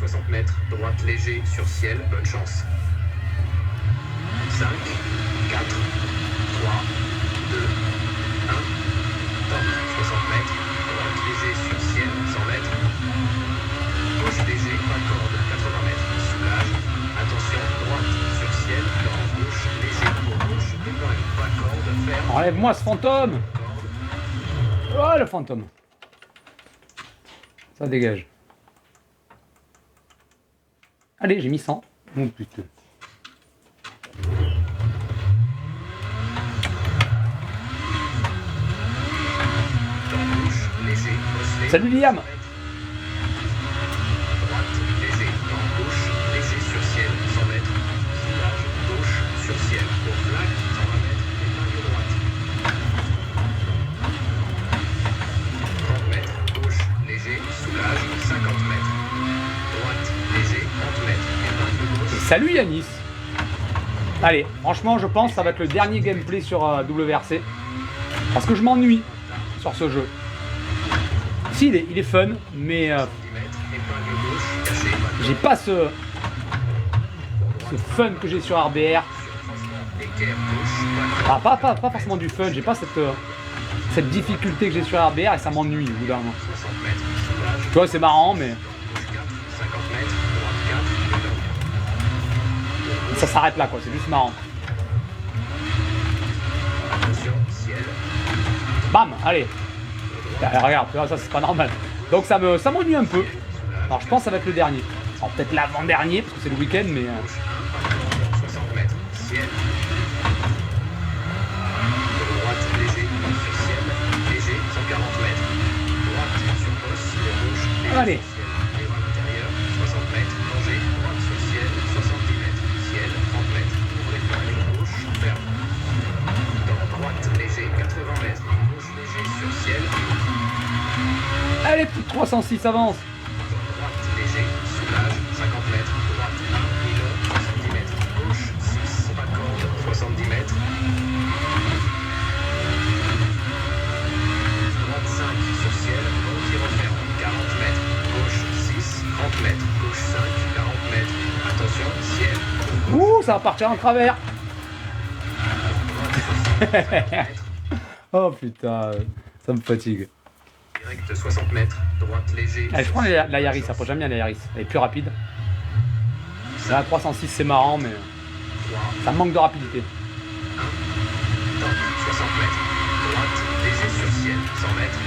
60 mètres, droite léger sur ciel, bonne chance. 5, 4, 3, 2, 1, top, 60 mètres, droite léger sur ciel, 100 mètres. Gauche léger, pas de corde, 80 mètres, soulage. Attention, droite sur ciel, dans gauche, léger pour gauche, déploie, pas de corde, ferme. Enlève-moi ce fantôme! Oh le fantôme! Ça dégage. Allez, j'ai mis 100. Oh putain. Salut Liam! Droite, léger, dans gauche, léger sur ciel, 100 mètres. Soulage, gauche, sur ciel, pour flag, 120 mètres, épingle droite. 30 mètres, gauche, léger, soulage, 50 mètres. Droite, léger, 30 mètres, épingle gauche. Salut Yanis! Allez, franchement, je pense que ça va être le dernier gameplay sur WRC. Parce que je m'ennuie sur ce jeu. Si, il est fun, mais j'ai pas ce fun que j'ai sur RBR. Ah, pas forcément du fun, j'ai pas cette difficulté que j'ai sur RBR et ça m'ennuie au bout d'un moment. Tu vois, c'est marrant, mais ça s'arrête là, quoi. C'est juste marrant. Bam, allez. Regarde, tu vois, ça c'est pas normal. Donc ça m'ennuie un peu. Alors je pense que ça va être le dernier. Alors peut-être l'avant-dernier parce que c'est le week-end, mais. 60 mètres, ciel. Droite, léger, sur ciel, léger, 140 mètres. Droite, sur poste, gauche, léger, Allez. ciel. Et à l'intérieur, 60 mètres, danger, droite sur ciel, 70 mètres, ciel, 30 mètres. Ouvrez flag, gauche, ferme. Dans droite, léger, 80 mètres, gauche, léger, sur ciel. Allez, plus de 306, avance. Droite, léger, soulage, 50 mètres, droite, 1, milon, 70 mètres, gauche, 6, pas de corde, 70 mètres. Droite, 5, sur ciel, bon qui referme, 40 mètres, gauche, 6, 30 mètres, gauche, 5, 40 mètres. Attention, ciel. Ouh, ça va partir en travers. Oh putain, ça me fatigue. Direct, 60 mètres, droite, léger. Allez, je prends la Yaris, ça j'aime bien la Yaris. Elle est plus rapide. Là, 306, c'est marrant, mais 3, ça manque de rapidité. 1, top, 60 mètres, droite, léger sur ciel, 100 mètres.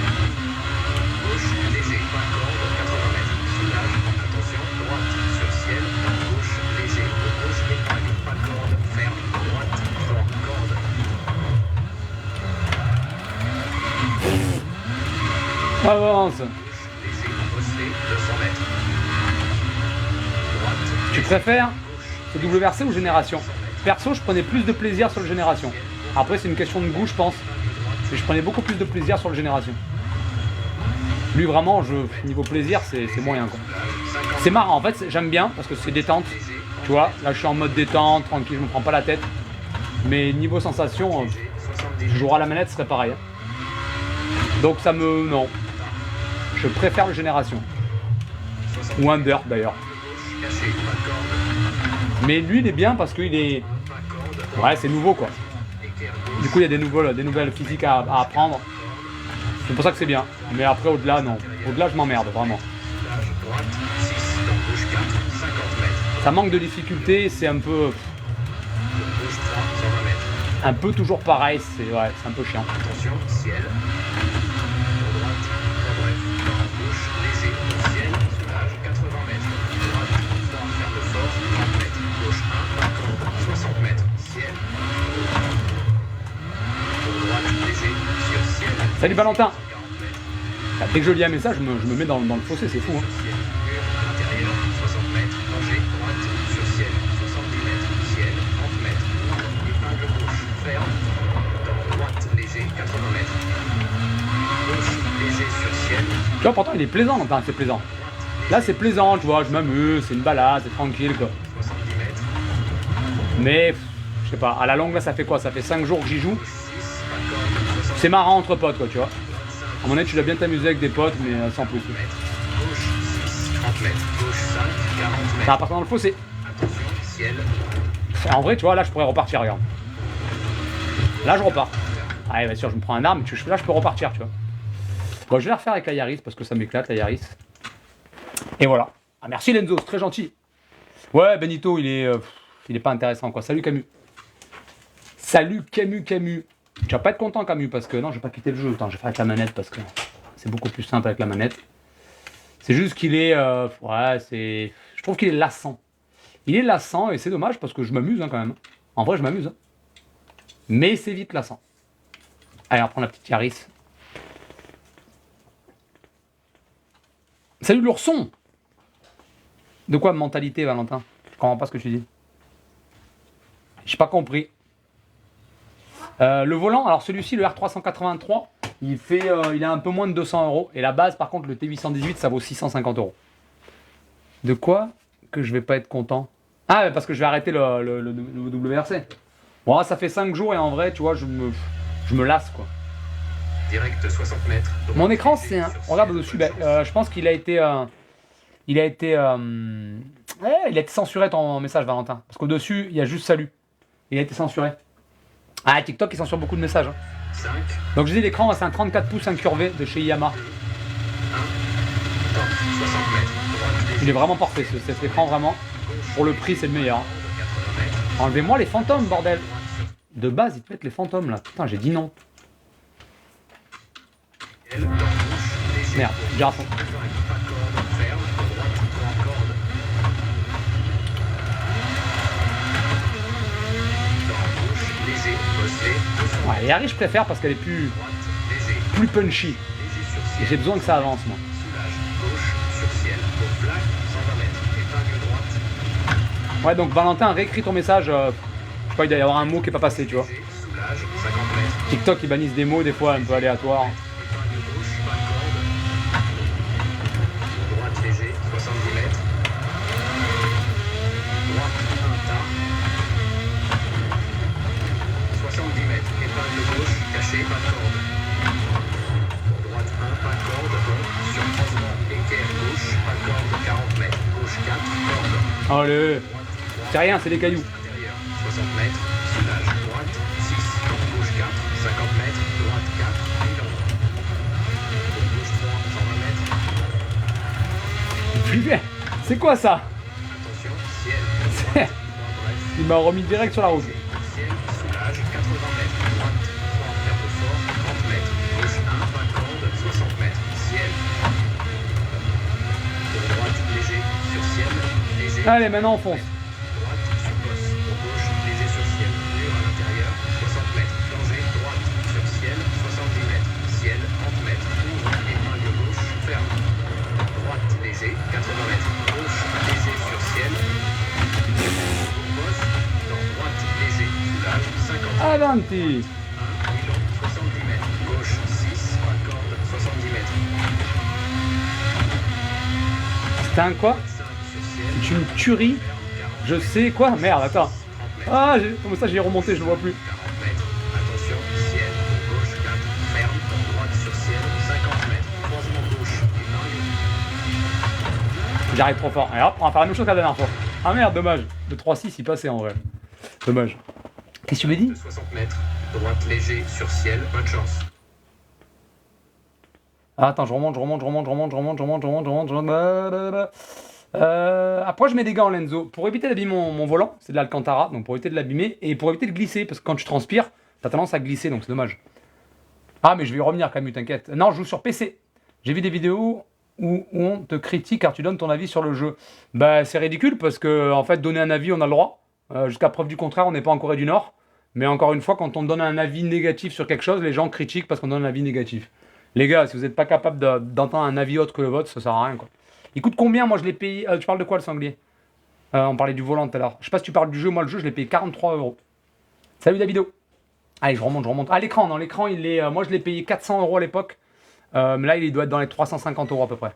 Gauche, léger, pas de corde, 80 mètres, soulage, attention, droite, sur ciel, gauche, léger, gauche, épingle, pas de corde, ferme, droite, fort, corde. Avance. Gauche, léger, bosselé, 200 mètres. Droite, Tu préfères ce WRC ou Génération? Perso, je prenais plus de plaisir sur le Génération. Après, c'est une question de goût, je pense. Mais je prenais beaucoup plus de plaisir sur le Génération. Lui, vraiment, niveau plaisir, c'est moyen, quoi. C'est marrant, en fait, j'aime bien parce que c'est détente. Tu vois, là, je suis en mode détente, tranquille, je me prends pas la tête. Mais niveau sensation, je jouerai à la manette, ce serait pareil. Donc, non. Je préfère le Génération. Ou Under, d'ailleurs. Mais lui, il est bien parce qu'il est... Ouais, c'est nouveau, quoi. Du coup, il y a des nouvelles physiques à apprendre. C'est pour ça que c'est bien. Mais après, au-delà, non. Au-delà, je m'emmerde, vraiment. Ça manque de difficulté, c'est un peu toujours pareil, c'est un peu chiant. Attention, ciel. Droite, bref, gauche, léger, ciel, soulage, 80 mètres. Droite, ferme de force, 30 mètres. Gauche 1, 60 mètres, ciel. Droite, léger, sur ciel. Salut Valentin. Dès que je lis un message, je me mets dans le fossé, c'est fou. Hein. Intérieur, 60 mètres, danger, droite, sur ciel, 70 mètres, ciel, 30 mètres. Épingle gauche, ferme. Dans droite, léger, 80 mètres. Gauche, léger, sur ciel. Tu vois, pourtant, il est plaisant, enfin, c'est plaisant. Là, c'est plaisant, tu vois, je m'amuse, c'est une balade, c'est tranquille, quoi. 70 mètres. Mais, je sais pas, à la longue, là, ça fait quoi? Ça fait 5 jours que j'y joue. C'est marrant entre potes, quoi, tu vois. À mon avis, tu dois bien t'amuser avec des potes, mais sans plus. Gauche, 6, 30 mètres. Gauche 5, 40 À mètres. partir dans le fossé. Attention, ciel. En vrai, tu vois, là, je pourrais repartir, regarde. Là, je repars. Ah, bien sûr, je me prends un arme, là, je peux repartir, tu vois. Bon, je vais la refaire avec la Yaris, parce que ça m'éclate, la Yaris. Et voilà. Ah, merci, Lenzo, c'est très gentil. Ouais, Benito, il est pas intéressant, quoi. Salut, Camus. Salut, Camus. Tu vas pas être content, Camus, parce que... Non, je vais pas quitter le jeu. Attends, je vais faire avec la manette, parce que c'est beaucoup plus simple avec la manette. C'est juste qu'il est... ouais, c'est... Je trouve qu'il est lassant. Il est lassant, et c'est dommage, parce que je m'amuse, hein, quand même. En vrai, je m'amuse. Hein. Mais c'est vite lassant. Allez, on va prendre la petite Yaris. Salut l'ourson! De quoi mentalité, Valentin? Je comprends pas ce que tu dis. J'ai pas compris. Le volant, alors celui-ci, le R383, il est un peu moins de 200 €. Et la base, par contre, le T818, ça vaut 650 €. De quoi que je vais pas être content? Ah, parce que je vais arrêter le WRC. Bon, ça fait 5 jours et en vrai, tu vois, je me lasse, quoi. Direct 60 mètres. Mon écran, c'est un... Regarde au-dessus, je pense qu'il a été... il a été censuré ton message, Valentin. Parce qu'au-dessus, il y a juste salut. Il a été censuré. Ah, TikTok, il censure beaucoup de messages. Hein. 5, Donc je dis l'écran, c'est un 34 pouces incurvé de chez Yamaha. 1, top, 60 mètres. Droite, Il est vraiment parfait, cet écran, vraiment. Pour le prix, c'est le meilleur. Hein. 80 mètres. Enlevez-moi les fantômes, bordel. De base, ils te mettent les fantômes, là. Putain, j'ai dit non. Ciel, dans gauche, léger. Merde, j'ai raison. Pas corde, ferme. Droite, grand corde. Dans gauche, léger. Bosselé. 200 Ouais, Yaris, je préfère parce qu'elle est plus droite, léger. punchy. Léger sur Et ciel. j'ai besoin que ça avance, moi. Soulage. Gauche, sur ciel. Au flag, 120 mètres. Épingle droite. Ouais, donc Valentin, réécris ton message. Je sais pas, il doit y avoir un mot qui est pas passé, tu vois. Léger. Soulage, 50 mètres. TikTok, ils bannissent des mots, des fois, un peu aléatoires. Épingle gauche, pas corde. Droite léger, 70 mètres. Droite, un tas. 70 mètres. Épingle gauche, caché, pas corde. Droite 1, pas corde. Bon, sur croisement, équerre gauche, pas corde, 40 mètres. Gauche 4, corde. Allez, Droite c'est rien, c'est des cailloux. intérieur, 60 mètres. Soulage, droite 6, gauche 4, 50 mètres. Droite 4, élan. Gauche 3, 120 mètres. Putain, c'est quoi ça? Attention, ciel, C'est- droite, bref. Il m'a remis direct sur la route. Ciel, soulage, 80 mètres. Droite 3, ferme fort, 30 mètres. Gauche 1, pas corde, 60 mètres. Ciel. Pour droite, léger, sur ciel, léger. Allez, maintenant on fonce. Droite, sur bosse. Pour gauche, léger sur ciel. Mur à l'intérieur, 60 mètres. Danger, droite, sur ciel, 70 mètres. Ciel, 30 mètres. Ouvre, épingle gauche, ferme. Droite, léger, 80 mètres. Gauche, léger sur ciel. Bosse, dans droite, léger, soulage, 50 mètres. Avanti. 1, élan, 70 mètres. Gauche, 6, pas corde, 70 mètres. C'est un quoi? 5 sur ciel. C'est une tuerie. Je sais quoi? Merde, attends. 30 mètres. Ah, comme ça j'ai remonté, je le vois plus. 40 mètres. Attention, ciel, gauche 4, ferme, droite sur ciel, 50 mètres. Croisement gauche, épingle. J'arrive trop fort. Allez hop, on va faire la même chose que la dernière fois. Ah merde, dommage. Le 3-6 il passait en vrai. Dommage. Qu'est-ce que tu m'as dit? De 60 mètres. Droite léger sur ciel, bonne chance. Ah, attends, je remonte. Après, je mets des gants en Lenzo. Pour éviter d'abîmer mon volant, c'est de l'Alcantara, donc pour éviter de l'abîmer et pour éviter de glisser, parce que quand tu transpires, t'as tendance à glisser, donc c'est dommage. Ah, mais je vais y revenir, Camus, t'inquiète. Non, je joue sur PC. J'ai vu des vidéos où on te critique car tu donnes ton avis sur le jeu. Bah, c'est ridicule parce que, en fait, donner un avis, on a le droit. Jusqu'à preuve du contraire, on n'est pas en Corée du Nord. Mais encore une fois, quand on donne un avis négatif sur quelque chose, les gens critiquent parce qu'on donne un avis négatif. Les gars, si vous n'êtes pas capable d'entendre un avis autre que le vôtre, ça sert à rien, quoi. Il coûte combien? Moi, je l'ai payé. Tu parles de quoi, le sanglier? On parlait du volant tout à l'heure. Je sais pas si tu parles du jeu. Moi, le jeu, je l'ai payé 43 €. Salut, Davido. Allez, je remonte. Ah, l'écran, non, l'écran, il est. Moi, je l'ai payé 400 € à l'époque. Mais là, il doit être dans les 350 € à peu près.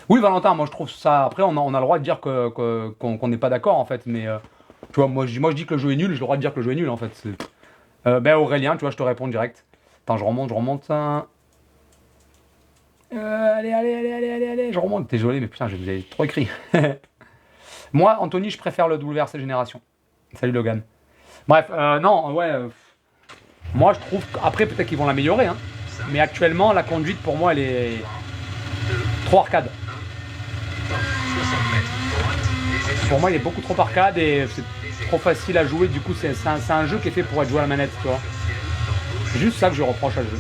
Oui, Valentin, moi, je trouve ça. Après, on a le droit de dire qu'on n'est pas d'accord, en fait. Mais, tu vois, moi, je dis que le jeu est nul. J'ai le droit de dire que le jeu est nul, en fait. Ben, Aurélien, tu vois, je te réponds direct. Attends, je remonte. Allez, je remonte. Désolé, mais putain, je vous ai trop écrit. Moi, Anthony, je préfère le WRC Génération. Salut Logan. Bref, non, ouais. Moi, je trouve qu'après, peut-être qu'ils vont l'améliorer. Hein. Mais actuellement, la conduite, pour moi, elle est trop arcade. Pour moi, il est beaucoup trop arcade et c'est trop facile à jouer. Du coup, c'est un jeu qui est fait pour être joué à la manette, tu vois. C'est juste ça que je reproche à le jeu.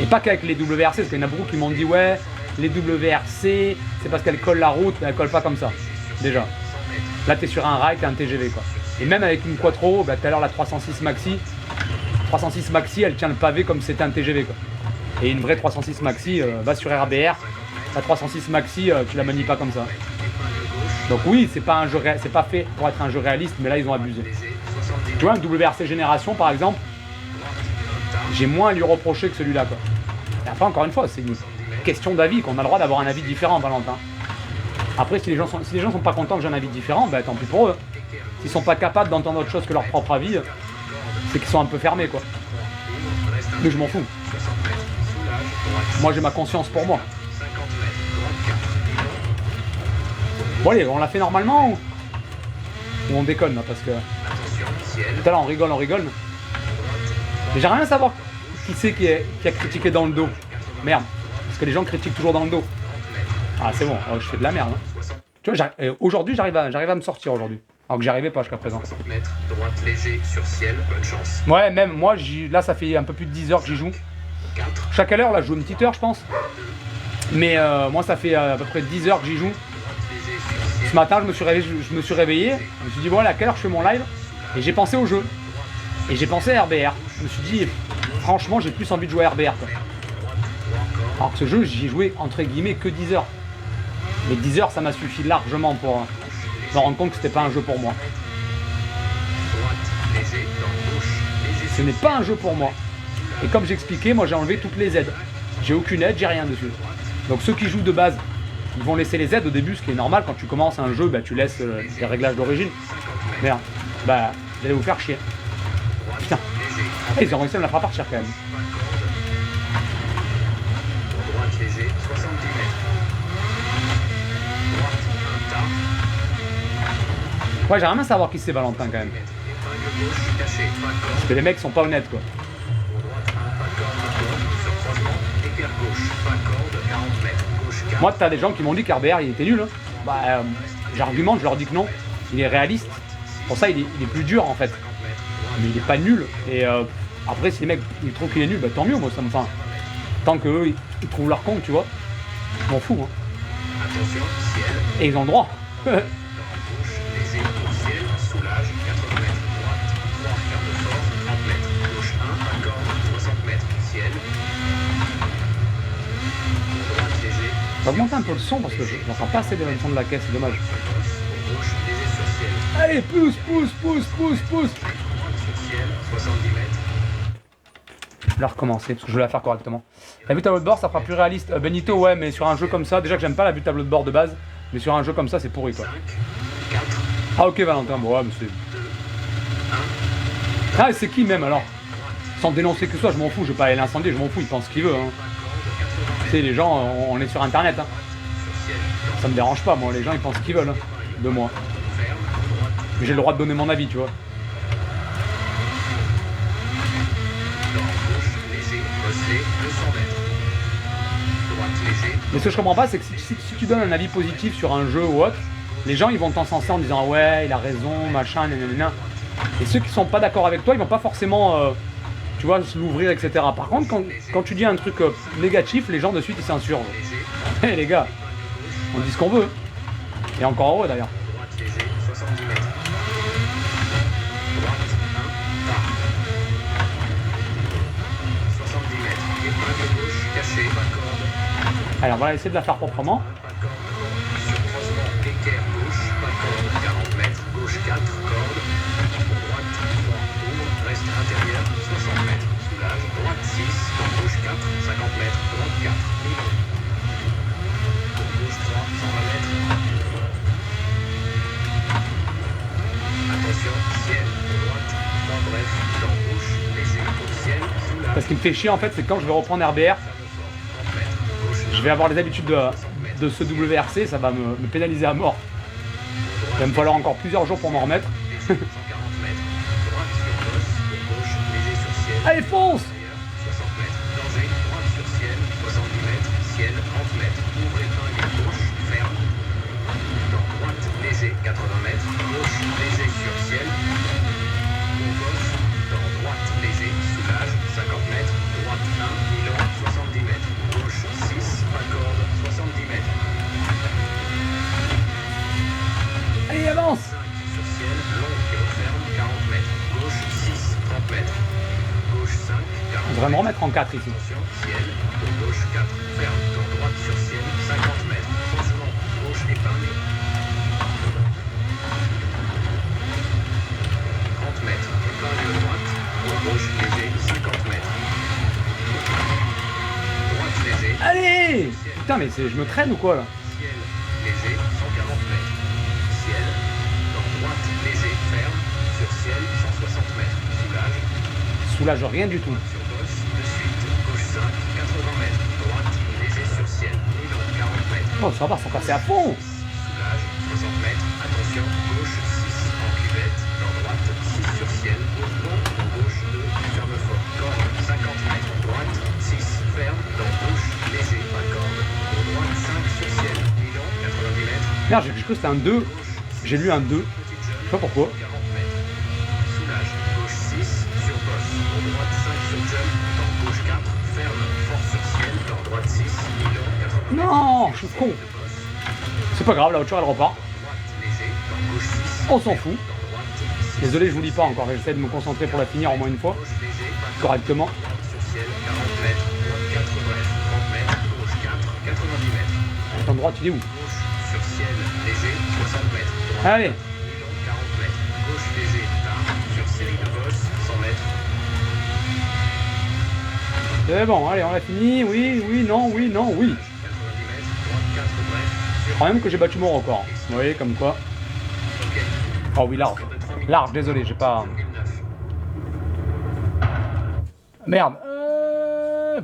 Et pas qu'avec les WRC, parce qu'il y en a beaucoup qui m'ont dit ouais, les WRC, c'est parce qu'elles collent la route, mais elles collent pas comme ça. Déjà. Là, t'es sur un rail, t'es un TGV, quoi. Et même avec une Quattro, bah, tout à l'heure, la 306 Maxi, elle tient le pavé comme c'était un TGV, quoi. Et une vraie 306 Maxi, va sur RBR, la 306 Maxi, tu la manies pas comme ça. Donc oui, c'est pas fait pour être un jeu réaliste, mais là, ils ont abusé. Tu vois, un WRC Génération, par exemple, j'ai moins à lui reprocher que celui-là, quoi. Et après, encore une fois, c'est une question d'avis, qu'on a le droit d'avoir un avis différent, Valentin. Après, si les gens sont pas contents que j'ai un avis différent, bah tant pis pour eux. S'ils sont pas capables d'entendre autre chose que leur propre avis, c'est qu'ils sont un peu fermés, quoi. Mais je m'en fous. Moi, j'ai ma conscience pour moi. Bon, allez, on l'a fait normalement ou on déconne, là, parce que tout à l'heure, on rigole. Mais j'ai rien à savoir qui c'est qui a critiqué dans le dos. Merde, parce que les gens critiquent toujours dans le dos. Ah, c'est bon, je fais de la merde. Hein. Tu vois, aujourd'hui, j'arrive à me sortir aujourd'hui. Alors que j'y arrivais pas jusqu'à présent. Droite léger sur ciel, bonne chance. Ouais, même moi, là, ça fait un peu plus de 10 heures que j'y joue. Chaque heure, là, je joue une petite heure, je pense. Mais moi, ça fait à peu près 10 heures que j'y joue. Ce matin, je me suis réveillé. Je me suis dit, voilà, à quelle heure je fais mon live? Et j'ai pensé au jeu. Et j'ai pensé à RBR. Je me suis dit, franchement, j'ai plus envie de jouer à RBR, quoi. Alors que ce jeu, j'y ai joué, entre guillemets, que 10 heures. Mais 10 heures, ça m'a suffi largement pour me rendre compte que c'était pas un jeu pour moi. Ce n'est pas un jeu pour moi. Et comme j'expliquais, moi j'ai enlevé toutes les aides. J'ai aucune aide, j'ai rien dessus. Donc ceux qui jouent de base, ils vont laisser les aides au début, ce qui est normal. Quand tu commences un jeu, bah, tu laisses les réglages d'origine. Merde, bah vous allez vous faire chier. Putain, ils ont réussi à me la faire partir quand même. Ouais, j'ai rien à savoir qui c'est Valentin quand même. Parce que les mecs sont pas honnêtes, quoi. Moi, t'as des gens qui m'ont dit qu'RBR il était nul. Hein. Bah, j'argumente, je leur dis que non. Il est réaliste. Pour ça, il est plus dur en fait. Mais il est pas nul. Et après, si les mecs ils trouvent qu'il est nul, bah tant mieux, moi ça me fait. Tant qu'eux ils trouvent leur compte, tu vois. Je m'en fous. Hein. Et ils ont le droit. On va augmenter un peu le son parce que je n'entends pas assez de le son de la caisse, c'est dommage. Allez, pousse. Je vais la recommencer parce que je vais la faire correctement. La vue tableau de bord, ça fera plus réaliste. Benito, ouais, mais sur un jeu comme ça, déjà que j'aime pas la vue tableau de bord de base, mais sur un jeu comme ça, c'est pourri, quoi. Ah, ok, Valentin, bon, ouais, mais c'est. Ah, c'est qui même alors? Sans dénoncer que ce soit, je m'en fous, je vais pas aller l'incendier, je m'en fous, il pense ce qu'il veut. Hein. Tu sais, les gens, on est sur internet. Hein. Ça me dérange pas, moi, les gens ils pensent ce qu'ils veulent hein, de moi. Mais j'ai le droit de donner mon avis, tu vois. Mais ce que je comprends pas, c'est que si tu donnes un avis positif sur un jeu ou autre, les gens ils vont t'encenser en disant ouais, il a raison, machin, nanana. Et ceux qui sont pas d'accord avec toi, ils vont pas forcément, tu vois, l'ouvrir, etc. Par contre, quand tu dis un truc négatif, les gens de suite ils s'insurgent. Hé les gars, on dit ce qu'on veut. Et encore heureux d'ailleurs. Alors on va essayer de la faire proprement. Parce qu'il me fait chier en fait, c'est quand je vais reprendre RBR, je vais avoir les habitudes de ce WRC, ça va me pénaliser à mort. Il va me falloir encore plusieurs jours pour m'en remettre. Allez, fonce! 60 mètres, danger, droite sur ciel, 70 mètres, ciel, 30 mètres, ouvrez épingle gauche, ferme. Dans droite, léger, 80 mètres, gauche, léger sur ciel. Pour gauche, dans droite, léger, soulage, 50 mètres, droite 1, Milan, 70 mètres, gauche 6, accorde, 70 mètres. Allez, avance! 5 sur ciel, long et referme, 40 mètres, gauche 6, 30 mètres. Gauche 5, 40 On devrait me remettre en 4 ici. Attention, ciel, de gauche 4, ferme, dans droite sur ciel, 50 mètres, franchement, gauche épingle. 30 mètres, épingle droite, pour gauche léger, 50 mètres. Droite léger, Allez! Putain, mais je me traîne ou quoi là? ciel, léger, 140 mètres. Ciel, dans droite léger, ferme, sur ciel, 160 mètres, soulage. Soulage rien du tout. Sur bosse, de suite, gauche 5, 80 mètres, droite, léger sur ciel, Milan, 40 mètres. Oh, ça va, sont passés à fond! Soulage, 60 mètres, attention, gauche 6, en cuvette, dans droite, 6 sur ciel, au fond, dans gauche 2, ferme fort, corde, 50 mètres, droite, 6, ferme, dans gauche, léger, à corde, pour droite, 5 sur ciel, Milan, 90 mètres, Merde, j'ai cru que c'était un 2. J'ai lu un 2. petite jeune, Je sais pas pourquoi. 40 mètres. Soulage, gauche 6, sur bosse, pour droite 5 sur jump, dans gauche 4, ferme, fort sur ciel, dans droite 6, Milan, 80 mètres. Non, je suis con. De bosse, C'est pas grave, la voiture elle repart. droite léger, dans gauche 6, On s'en fout. dans droite 6, Désolé, je vous lis pas encore, j'essaie de me concentrer pour la finir au moins une fois, gauche léger, pas correctement. droite sur ciel, 40 mètres, droite 4 bref, 30 mètres, gauche 4, 90 mètres. Ton droite, il est où? Gauche sur ciel, léger, 60 mètres, droite Allez. Milan, 40 mètres, gauche léger, tard, sur série de bosse, 100 mètres. C'est bon, allez, on l'a fini. Oui, oui, non, oui, non, oui. 90 mètres, droite 4 bref, Je crois même que j'ai battu mon record. Vous voyez, comme quoi. ok. Oh oui, large. Large, désolé, j'ai pas... 2009. Merde.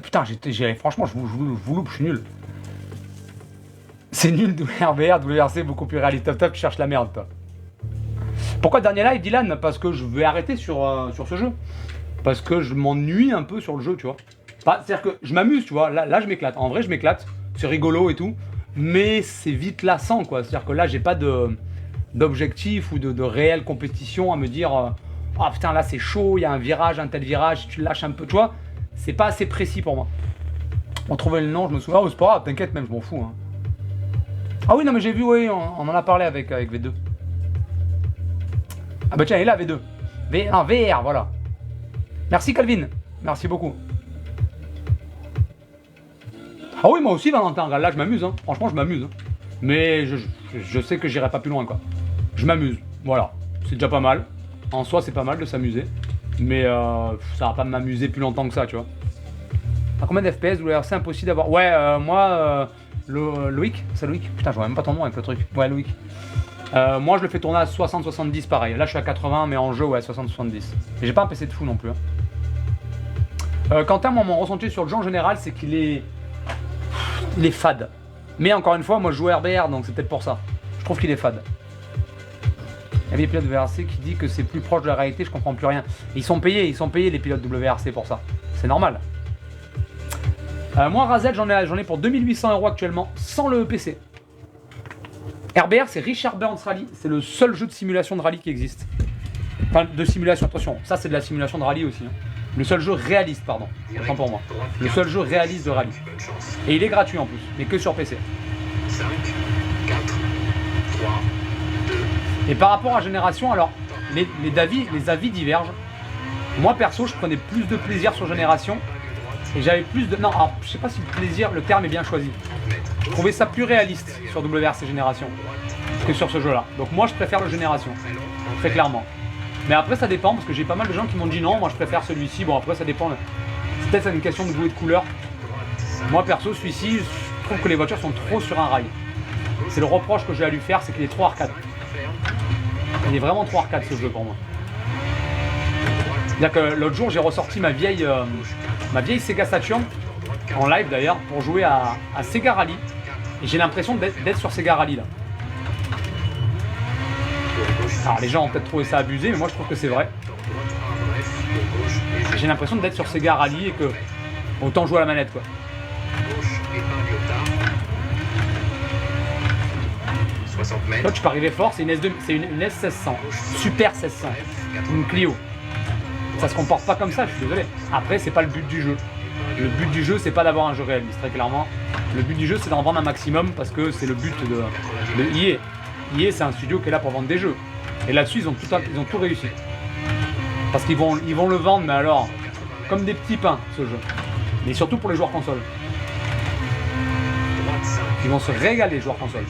Putain, franchement, je vous loupe, je suis nul. C'est nul, WRBR, WRC, beaucoup plus réaliste. Top, tu cherches la merde, toi. Pourquoi dernier live, Dylan? Parce que je vais arrêter sur ce jeu. Parce que je m'ennuie un peu sur le jeu, tu vois. Enfin, c'est-à-dire que je m'amuse, tu vois. Là, je m'éclate. En vrai, je m'éclate. C'est rigolo et tout. Mais c'est vite lassant, quoi. C'est-à-dire que là, j'ai pas d'objectif ou de réelle compétition à me dire ah putain, là, c'est chaud, il y a un virage, un tel virage, tu le lâches un peu, tu vois. C'est pas assez précis pour moi. On trouvait le nom, je me souviens. Oh, c'est pas grave, t'inquiète, même, je m'en fous. Hein. Ah oui, non, mais j'ai vu, oui, on en a parlé avec V2. Ah bah tiens, il est là, V2. VR, voilà. Merci, Calvin. Merci beaucoup. Ah oui, moi aussi, Valentin. Là, je m'amuse. Hein. Franchement, je m'amuse. Hein. Mais je sais que j'irai pas plus loin, quoi. Je m'amuse. Voilà. C'est déjà pas mal. En soi, c'est pas mal de s'amuser. Mais ça va pas m'amuser plus longtemps que ça, tu vois. À combien d'FPS c'est impossible d'avoir. Ouais, moi, Loïc. C'est Loïc. Putain, je vois même pas ton nom avec le truc. Ouais, Loïc. Moi, je le fais tourner à 60-70 pareil. Là, je suis à 80, mais en jeu, ouais, 60-70. Et j'ai pas un PC de fou non plus. Hein. Quentin, moi, mon ressenti sur le jeu en général, c'est qu'il est. Il est fade. Mais encore une fois, moi, je joue RBR, donc c'est peut-être pour ça. Je trouve qu'il est fade. Il y avait des pilotes WRC qui disent que c'est plus proche de la réalité, je comprends plus rien. Et ils sont payés les pilotes WRC pour ça. C'est normal. Moi, Razel, j'en ai pour 2800 € actuellement, sans le PC. RBR, c'est Richard Burns Rally. C'est le seul jeu de simulation de rallye qui existe. Enfin, de simulation, attention. Ça, c'est de la simulation de rallye aussi. Hein. Le seul jeu réaliste, pardon. Autant pour moi. Le seul jeu réaliste de rallye. Et il est gratuit en plus, mais que sur PC. 5, 4, 3, 2. Et par rapport à Génération, alors, les avis divergent. Moi, perso, je prenais plus de plaisir sur Génération. Et j'avais plus de... Non, alors, je sais pas si le plaisir, le terme est bien choisi. Je trouvais ça plus réaliste sur WRC Génération que sur ce jeu-là. Donc moi, je préfère le Génération, très clairement. Mais après, ça dépend, parce que j'ai pas mal de gens qui m'ont dit non, moi je préfère celui-ci. Bon, après, ça dépend. C'est peut-être une question de goût et de couleur. Moi, perso, celui-ci, je trouve que les voitures sont trop sur un rail. C'est le reproche que j'ai à lui faire, c'est qu'il est trop arcade. Il est vraiment trop arcade ce jeu pour moi. C'est-à-dire que l'autre jour, j'ai ressorti ma vieille ma vieille Sega Saturn, en live d'ailleurs, pour jouer à Sega Rally. Et j'ai l'impression d'être sur Sega Rally là. Alors les gens ont peut-être trouvé ça abusé, mais moi je trouve que c'est vrai. J'ai l'impression d'être sur Sega Rally et que autant jouer à la manette quoi. Là tu peux arriver fort, c'est une S1600, Super 1600, une Clio. Ça se comporte pas comme ça, je suis désolé. Après c'est pas le but du jeu. Le but du jeu c'est pas d'avoir un jeu réaliste, très clairement. Le but du jeu c'est d'en vendre un maximum parce que c'est le but de EA. EA c'est un studio qui est là pour vendre des jeux. Et là-dessus ils ont tout réussi. Parce qu'ils vont le vendre, mais alors comme des petits pains ce jeu. Mais surtout pour les joueurs console. Ils vont se régaler les joueurs console.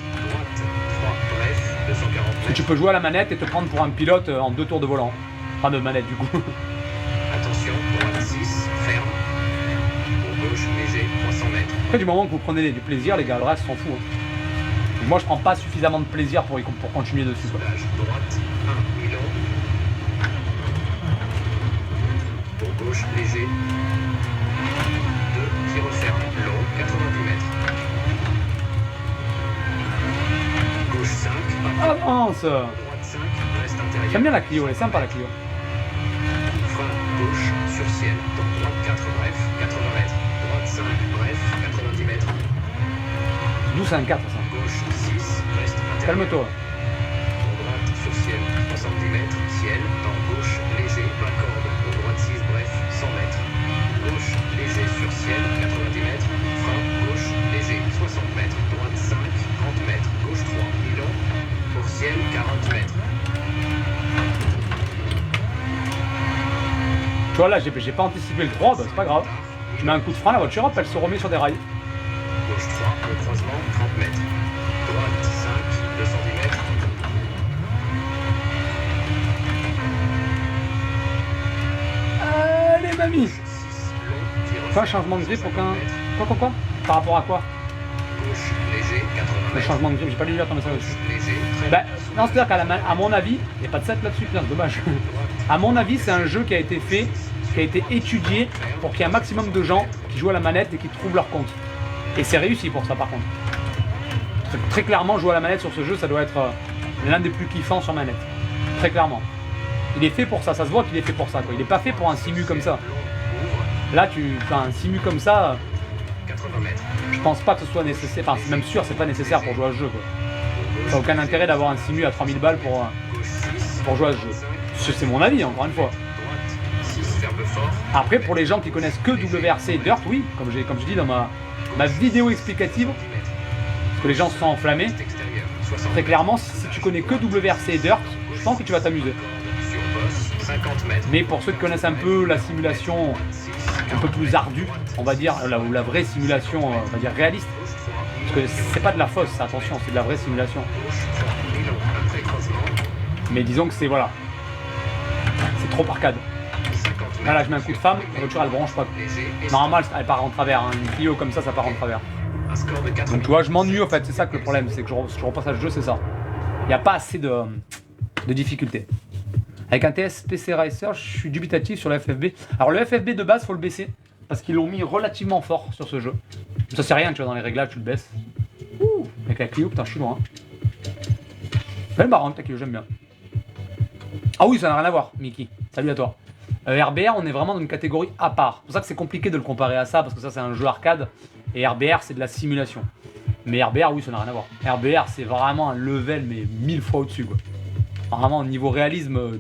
Parce que tu peux jouer à la manette et te prendre pour un pilote en 2 tours de volant. Enfin de manette du coup. Attention, droite 6, ferme. Pour gauche, léger, 300 mètres. Après du moment que vous prenez du plaisir, les gars, le reste s'en fout. Hein. Moi je prends pas suffisamment de plaisir pour continuer dessus. Quoi. Droite 1, Milan. Pour gauche, léger. 2, qui referme, long, 90 mètres. Gauche 5, avance. droite 5, reste intérieur. J'aime bien la Clio, elle est sympa la Clio. Frein gauche sur ciel, donc droite 4, bref, 80 mètres. Droite 5, bref, 90 mètres. D'où c'est un 4 ça. Gauche 6, reste intérieur. Calme-toi. Droite sur ciel, 70 mètres. Ciel, dans gauche, léger, pas corde. Droite 6, bref, 100 mètres. Gauche, léger sur ciel, 90 mètres. Frein gauche, léger, 60 mètres. Droite 5, 30 mètres. Gauche 3, Milan. Pour ciel, 40 mètres. Tu vois là, j'ai pas anticipé le 3, bah, c'est pas grave. Tu mets un coup de frein, la voiture hop, elle se remet sur des rails. Gauche 3, le croisement, 30 mètres. Droite 5, 210 mètres. Allez mamie. 6, long, qui Quoi, referme, changement de grip 60 aucun. mètres. Quoi par rapport à quoi? Gauche, léger, 80 Le mètres. changement de grip, j'ai pas lu lire ton message dessus. Léger, très Bah, non, c'est-à-dire qu'à mon avis, il n'y a pas de 7 là-dessus, putain, c'est dommage. À mon avis, c'est un jeu qui a été fait, qui a été étudié pour qu'il y ait un maximum de gens qui jouent à la manette et qui trouvent leur compte. Et c'est réussi pour ça par contre. Très clairement, jouer à la manette sur ce jeu, ça doit être l'un des plus kiffants sur manette. Très clairement. Il est fait pour ça, ça se voit qu'il est fait pour ça, quoi. Il n'est pas fait pour un simu comme ça. Là, un simu comme ça, 80 mètres. je pense pas que ce soit nécessaire. Enfin, c'est même sûr, c'est pas nécessaire pour jouer à ce jeu, quoi. Ça n'a aucun intérêt d'avoir un simu à 3000 balles pour jouer à ce jeu. C'est mon avis, encore une fois. Droite 6, ferme fort. Après, pour les gens qui connaissent que WRC et Dirt, oui, comme je dis dans ma vidéo explicative, parce que les gens se sont enflammés, Extérieur, 60 très clairement, si tu connais que WRC et Dirt, je pense que tu vas t'amuser. sur boss, 50 mètres. Mais pour ceux qui connaissent un peu la simulation un peu plus ardue, on va dire, ou la vraie simulation, on va dire réaliste, parce que c'est pas de la fausse, attention, c'est de la vraie simulation. Après croisement, Mais disons que c'est, voilà, c'est trop arcade. 50 mètres. Là, je mets un coup de femme, la voiture elle branche pas. Léger et Normalement, elle part en travers, hein. Une Clio comme ça part en travers. un score de 4. Donc tu vois, je m'ennuie en fait, c'est ça que le problème, c'est que je repasse à ce jeu, c'est ça. Il n'y a pas assez de difficultés. Avec un TSPC Racer, je suis dubitatif sur le FFB. Alors le FFB de base, faut le baisser, parce qu'ils l'ont mis relativement fort sur ce jeu. Ça c'est rien, tu vois, dans les réglages, tu le baisses. Ouh, avec la Clio, putain, je suis loin. Elle est marrante, ta Clio, j'aime bien. Ah oui, ça n'a rien à voir, Mickey. Salut à toi. RBR, on est vraiment dans une catégorie à part. C'est pour ça que c'est compliqué de le comparer à ça, parce que ça c'est un jeu arcade, et RBR c'est de la simulation. Mais RBR, oui, ça n'a rien à voir. RBR, c'est vraiment un level, mais 1000 fois au-dessus, quoi. Vraiment, au niveau réalisme,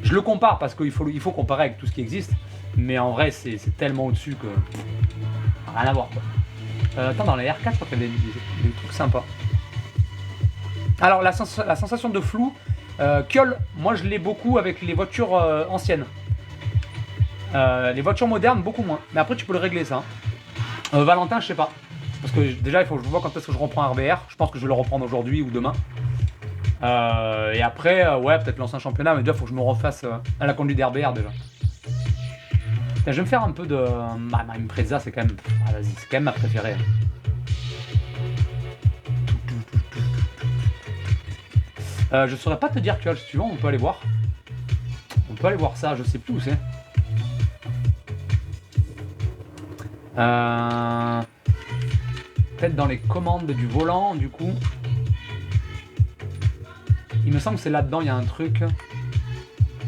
je le compare parce qu'il faut comparer avec tout ce qui existe. Mais en vrai, c'est tellement au-dessus que... rien à voir, quoi. Attends, dans les R4, je crois qu'il y a des trucs sympas. Alors, la sensation de flou, Kyol, moi je l'ai beaucoup avec les voitures anciennes. Les voitures modernes, beaucoup moins. Mais après, tu peux le régler, ça. Valentin, je sais pas. Parce que déjà, il faut que je vois quand est-ce que je reprends RBR. Je pense que je vais le reprendre aujourd'hui ou demain. Et après, ouais, peut-être lancer un championnat, mais déjà, il faut que je me refasse à la conduite d'RBR déjà. Je vais me faire un peu de... ma Impreza, c'est quand même... Ah, vas-y, c'est quand même ma préférée. Je saurais pas te dire, que si tu veux, on peut aller voir. On peut aller voir ça, je sais plus où c'est. Peut-être dans les commandes du volant, du coup. Il me semble que c'est là-dedans, il y a un truc.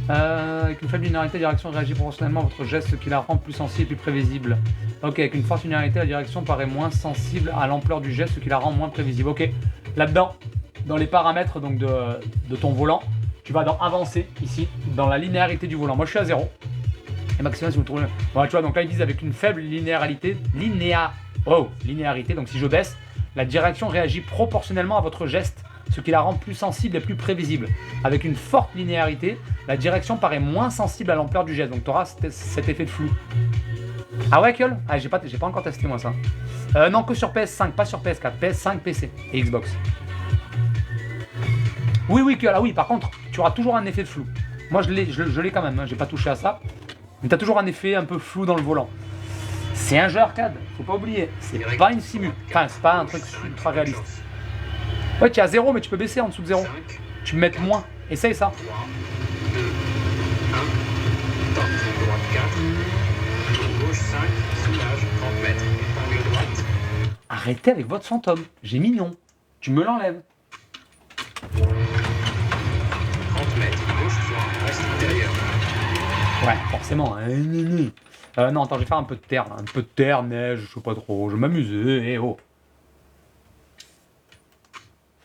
Avec une faible linéarité, la direction réagit proportionnellement à votre geste, ce qui la rend plus sensible et plus prévisible. Ok, avec une forte linéarité, la direction paraît moins sensible à l'ampleur du geste, ce qui la rend moins prévisible. Ok, là-dedans, dans les paramètres donc de ton volant, tu vas dans avancer, ici, dans la linéarité du volant. Moi, je suis à 0. Et maximum, si vous trouvez... Bon, tu vois, donc là, ils disent avec une faible linéarité, linéarité, donc si je baisse, la direction réagit proportionnellement à votre geste, ce qui la rend plus sensible et plus prévisible. Avec une forte linéarité, la direction paraît moins sensible à l'ampleur du geste. Donc tu auras cet effet de flou. Ah ouais, Kiol? Ah, j'ai pas encore testé moi ça. Non, que sur PS5, pas sur PS4. PS5, PC et Xbox. Oui, Kiol, ah oui, par contre, tu auras toujours un effet de flou. Moi, je l'ai quand même, hein, j'ai pas touché à ça. Mais tu as toujours un effet un peu flou dans le volant. C'est un jeu arcade, faut pas oublier. C'est pas une simu. Enfin, c'est pas un truc ultra réaliste. Ouais, tu es à 0, mais tu peux baisser en dessous de 0. Tu peux mettre moins. Essaye ça. 3, 2, 1, top, droite 4, gauche 5, soulage, 30 mètres, épingle droite. Arrêtez avec votre fantôme. J'ai mignon. Tu me l'enlèves. 30 mètres, gauche 3, reste intérieur. Ouais, forcément. Non, attends, je vais faire un peu de terre. Là. Un peu de terre, neige, je sais pas trop. Je vais m'amuser. Eh oh.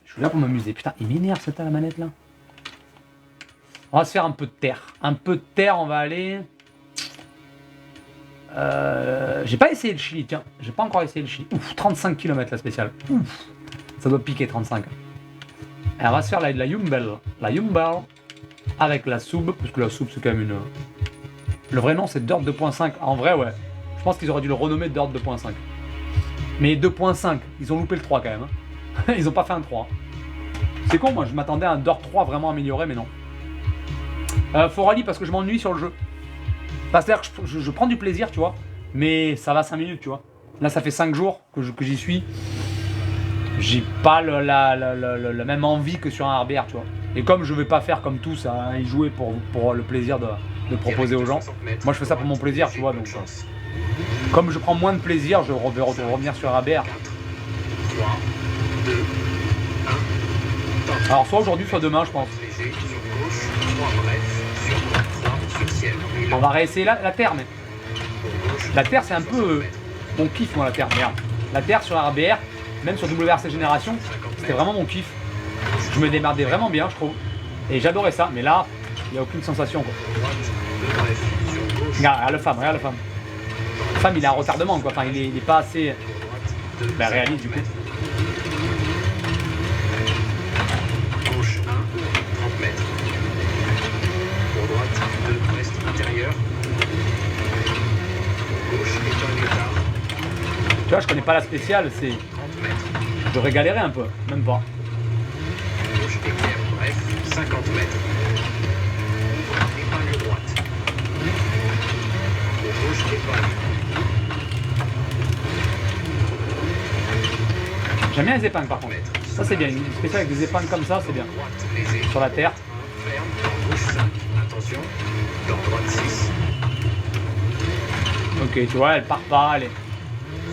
Je suis là pour m'amuser. Putain, il m'énerve cette à la manette là. On va se faire un peu de terre. Un peu de terre, on va aller. J'ai pas essayé le Chili, tiens. J'ai pas encore essayé le Chili. Ouf, 35 km la spéciale. Ouf. Ça doit piquer 35. Et on va se faire la Yumbel. La Yumbel. Avec la sub. Parce que la sub c'est quand même une. Le vrai nom c'est Dirt 2.5. En vrai, ouais. Je pense qu'ils auraient dû le renommer Dirt 2.5. Mais 2.5, ils ont loupé le 3 quand même. Hein. Ils ont pas fait un 3. C'est con, moi je m'attendais à un Dirt 3 vraiment amélioré, mais non. Faut rallye parce que je m'ennuie sur le jeu. C'est-à-dire que je prends du plaisir, tu vois, mais ça va 5 minutes, tu vois. Là, ça fait 5 jours que j'y suis. J'ai pas la même envie que sur un RBR, tu vois. Et comme je vais pas faire comme tous à y jouer pour le plaisir de proposer aux gens, moi je fais ça pour mon plaisir, tu vois. Donc, comme je prends moins de plaisir, je vais revenir sur un RBR. 3, 2, 1, Alors, soit aujourd'hui, soit demain, je pense. léger, sur gauche, 3 bref, sur droite 3, sur ciel. On va réessayer la terre, mais. La terre, c'est un peu mon kiff, moi, la terre. Merde. La terre sur RBR, même sur WRC Génération, c'était vraiment mon kiff. Je me démerdais vraiment bien, je trouve. Et j'adorais ça, mais là, il n'y a aucune sensation, quoi. Regarde le femme, regarde le femme. Le femme, il a un retardement, quoi. Enfin, il est pas assez réaliste, du coup. Gauche 1, 30 mètres. Pour droite 2, reste intérieur. Gauche, épingle tard. Tu vois, je connais pas la spéciale, c'est. 30 mètres. J'aurais galéré un peu, même pas. Gauche, équerre, bref, 50 mètres. Ouvre, épingle droite. Pour gauche, épingle. J'aime bien les épingles, par contre. Ça, c'est bien. Une spéciale avec des épingles comme ça, c'est bien. Droite, léger. Sur la terre. Ferme, dans gauche 5, attention. Dans droite 6. Ok, tu vois, elle part pas, elle est.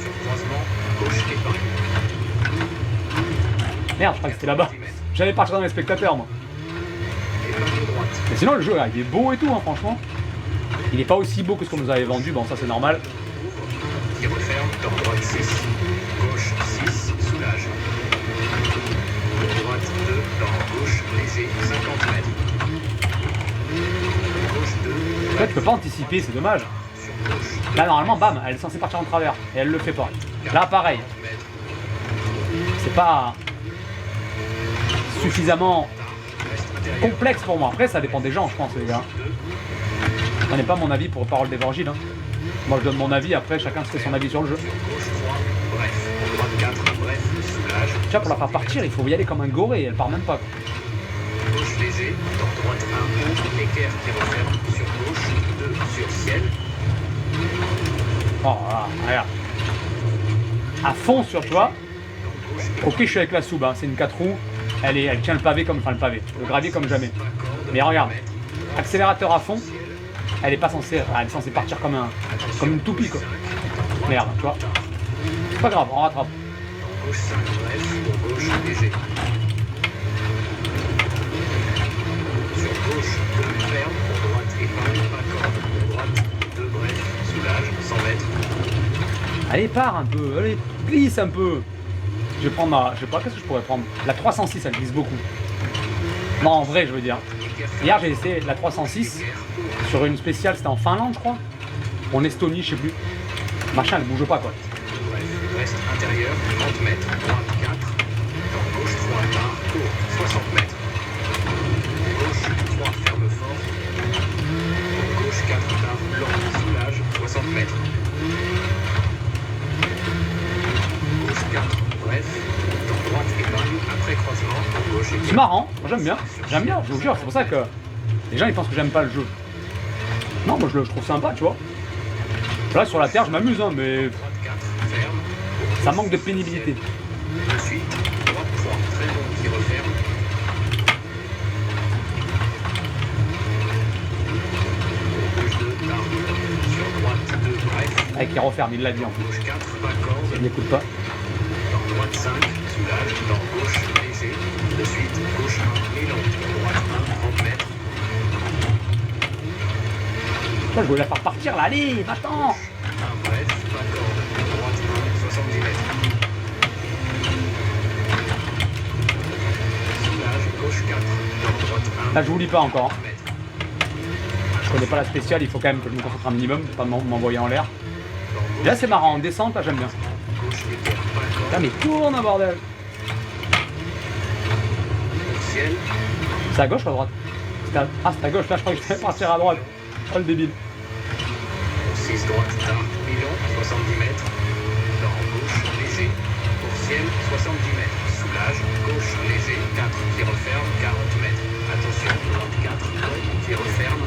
Sur croisement, gauche, épingle. Merde, je crois que c'était là-bas. J'allais partir dans les spectateurs, moi. Épingle droite. Mais sinon, le jeu, là, il est beau et tout, hein, franchement. Il est pas aussi beau que ce qu'on nous avait vendu, bon, ça c'est normal. Qui referme, dans droite 6. Gauche 6, soulage. Droite 2, dans gauche, léger, 50 mètres. Gauche 2, En fait, je peux pas anticiper, c'est dommage. sur gauche, Là, normalement, bam, elle est censée partir en travers. Et elle le fait pas. Là, pareil. 40 mètres. C'est pas suffisamment Reste intérieur. complexe pour moi. Après, ça dépend des gens, je pense, les gars. Ça n'est pas mon avis pour parole d'évangile. Hein. Moi, je donne mon avis, après, chacun se fait son avis sur le jeu. Sur gauche 3, bref. Pour droite 4, bref, soulage. Tu vois, pour la faire partir, il faut y aller comme un goré, elle part même pas. Gauche léger, dans droite 1, ouvre, équerre qui referme. Sur gauche 2, sur ciel. Oh, voilà, regarde. À fond sur, tu vois. Dans gauche, Ok, je suis avec la sub, hein. C'est une 4 roues. Elle tient le pavé comme, enfin le pavé, le gravier comme jamais. Mais regarde, accélérateur à fond. Elle est pas censée, elle est censée partir comme une toupie, quoi. Merde, tu vois. C'est pas grave, on rattrape. Gauche 5, bref, pour gauche, léger. Sur gauche, 2, ferme, pour droite, épingle, pas corde. Pour droite, 2, bref, soulage, 100 mètres. Allez, pars un peu, allez, glisse un peu. Je vais prendre ma... Je sais pas, qu'est-ce que je pourrais prendre? La 306, elle glisse beaucoup. Non, en vrai, je veux dire. Hier, j'ai essayé la 306 sur une spéciale, c'était en Finlande, je crois. En Estonie, je sais plus. Machin, elle bouge pas, quoi. Bref, reste intérieur, 30 mètres, droite 4. Dans gauche 3, barre, court, 60 mètres. Gauche 3, ferme fort. Pour gauche 4, barre, blanc, soulage, 60 mètres. Gauche 4, bref. Dans droite, épingle, après croisement, en gauche et C'est marrant, moi j'aime bien, je vous jure, c'est pour ça que les gens ils pensent que j'aime pas le jeu. Non, moi je trouve sympa, tu vois. Là sur la terre je m'amuse, hein, mais droite 4, ferme. ça manque de pénibilité. Ensuite, droite 3, très bon, qui referme. Gauche 2, barre, sur droite 2, bref. Avec qui referme, il l'a dit en plus. Gauche 4, pas corde. Il n'écoute pas. Dans droite 5, soulage. Dans gauche, léger. De suite, gauche 1, élan. Droite 1, 30 mètres. Putain, je voulais la faire partir là, allez, va-t'en. 1, bref, pas corde. Droite 1, 70 mètres. Soulage, gauche 4. Dans droite 1, Là je vous lis pas encore. 30 mètres. Je connais pas la spéciale, il faut quand même que je me concentre un minimum, pas m'envoyer en l'air. Dans Et gauche, là c'est marrant, en descente, là j'aime bien. gauche équerre, pas Là corde. mais tourne un bordel. Pour ciel, C'est à gauche ou à droite? Ah c'est à gauche, là je crois que je vais partir à droite. Oh le débile. pour 6, droite 1, élan, 70 mètres. Dans gauche, léger. Pour ciel, 70 mètres. Soulage, gauche, léger, 4, qui referme, 40 mètres. Attention, droite 4, long, qui referme.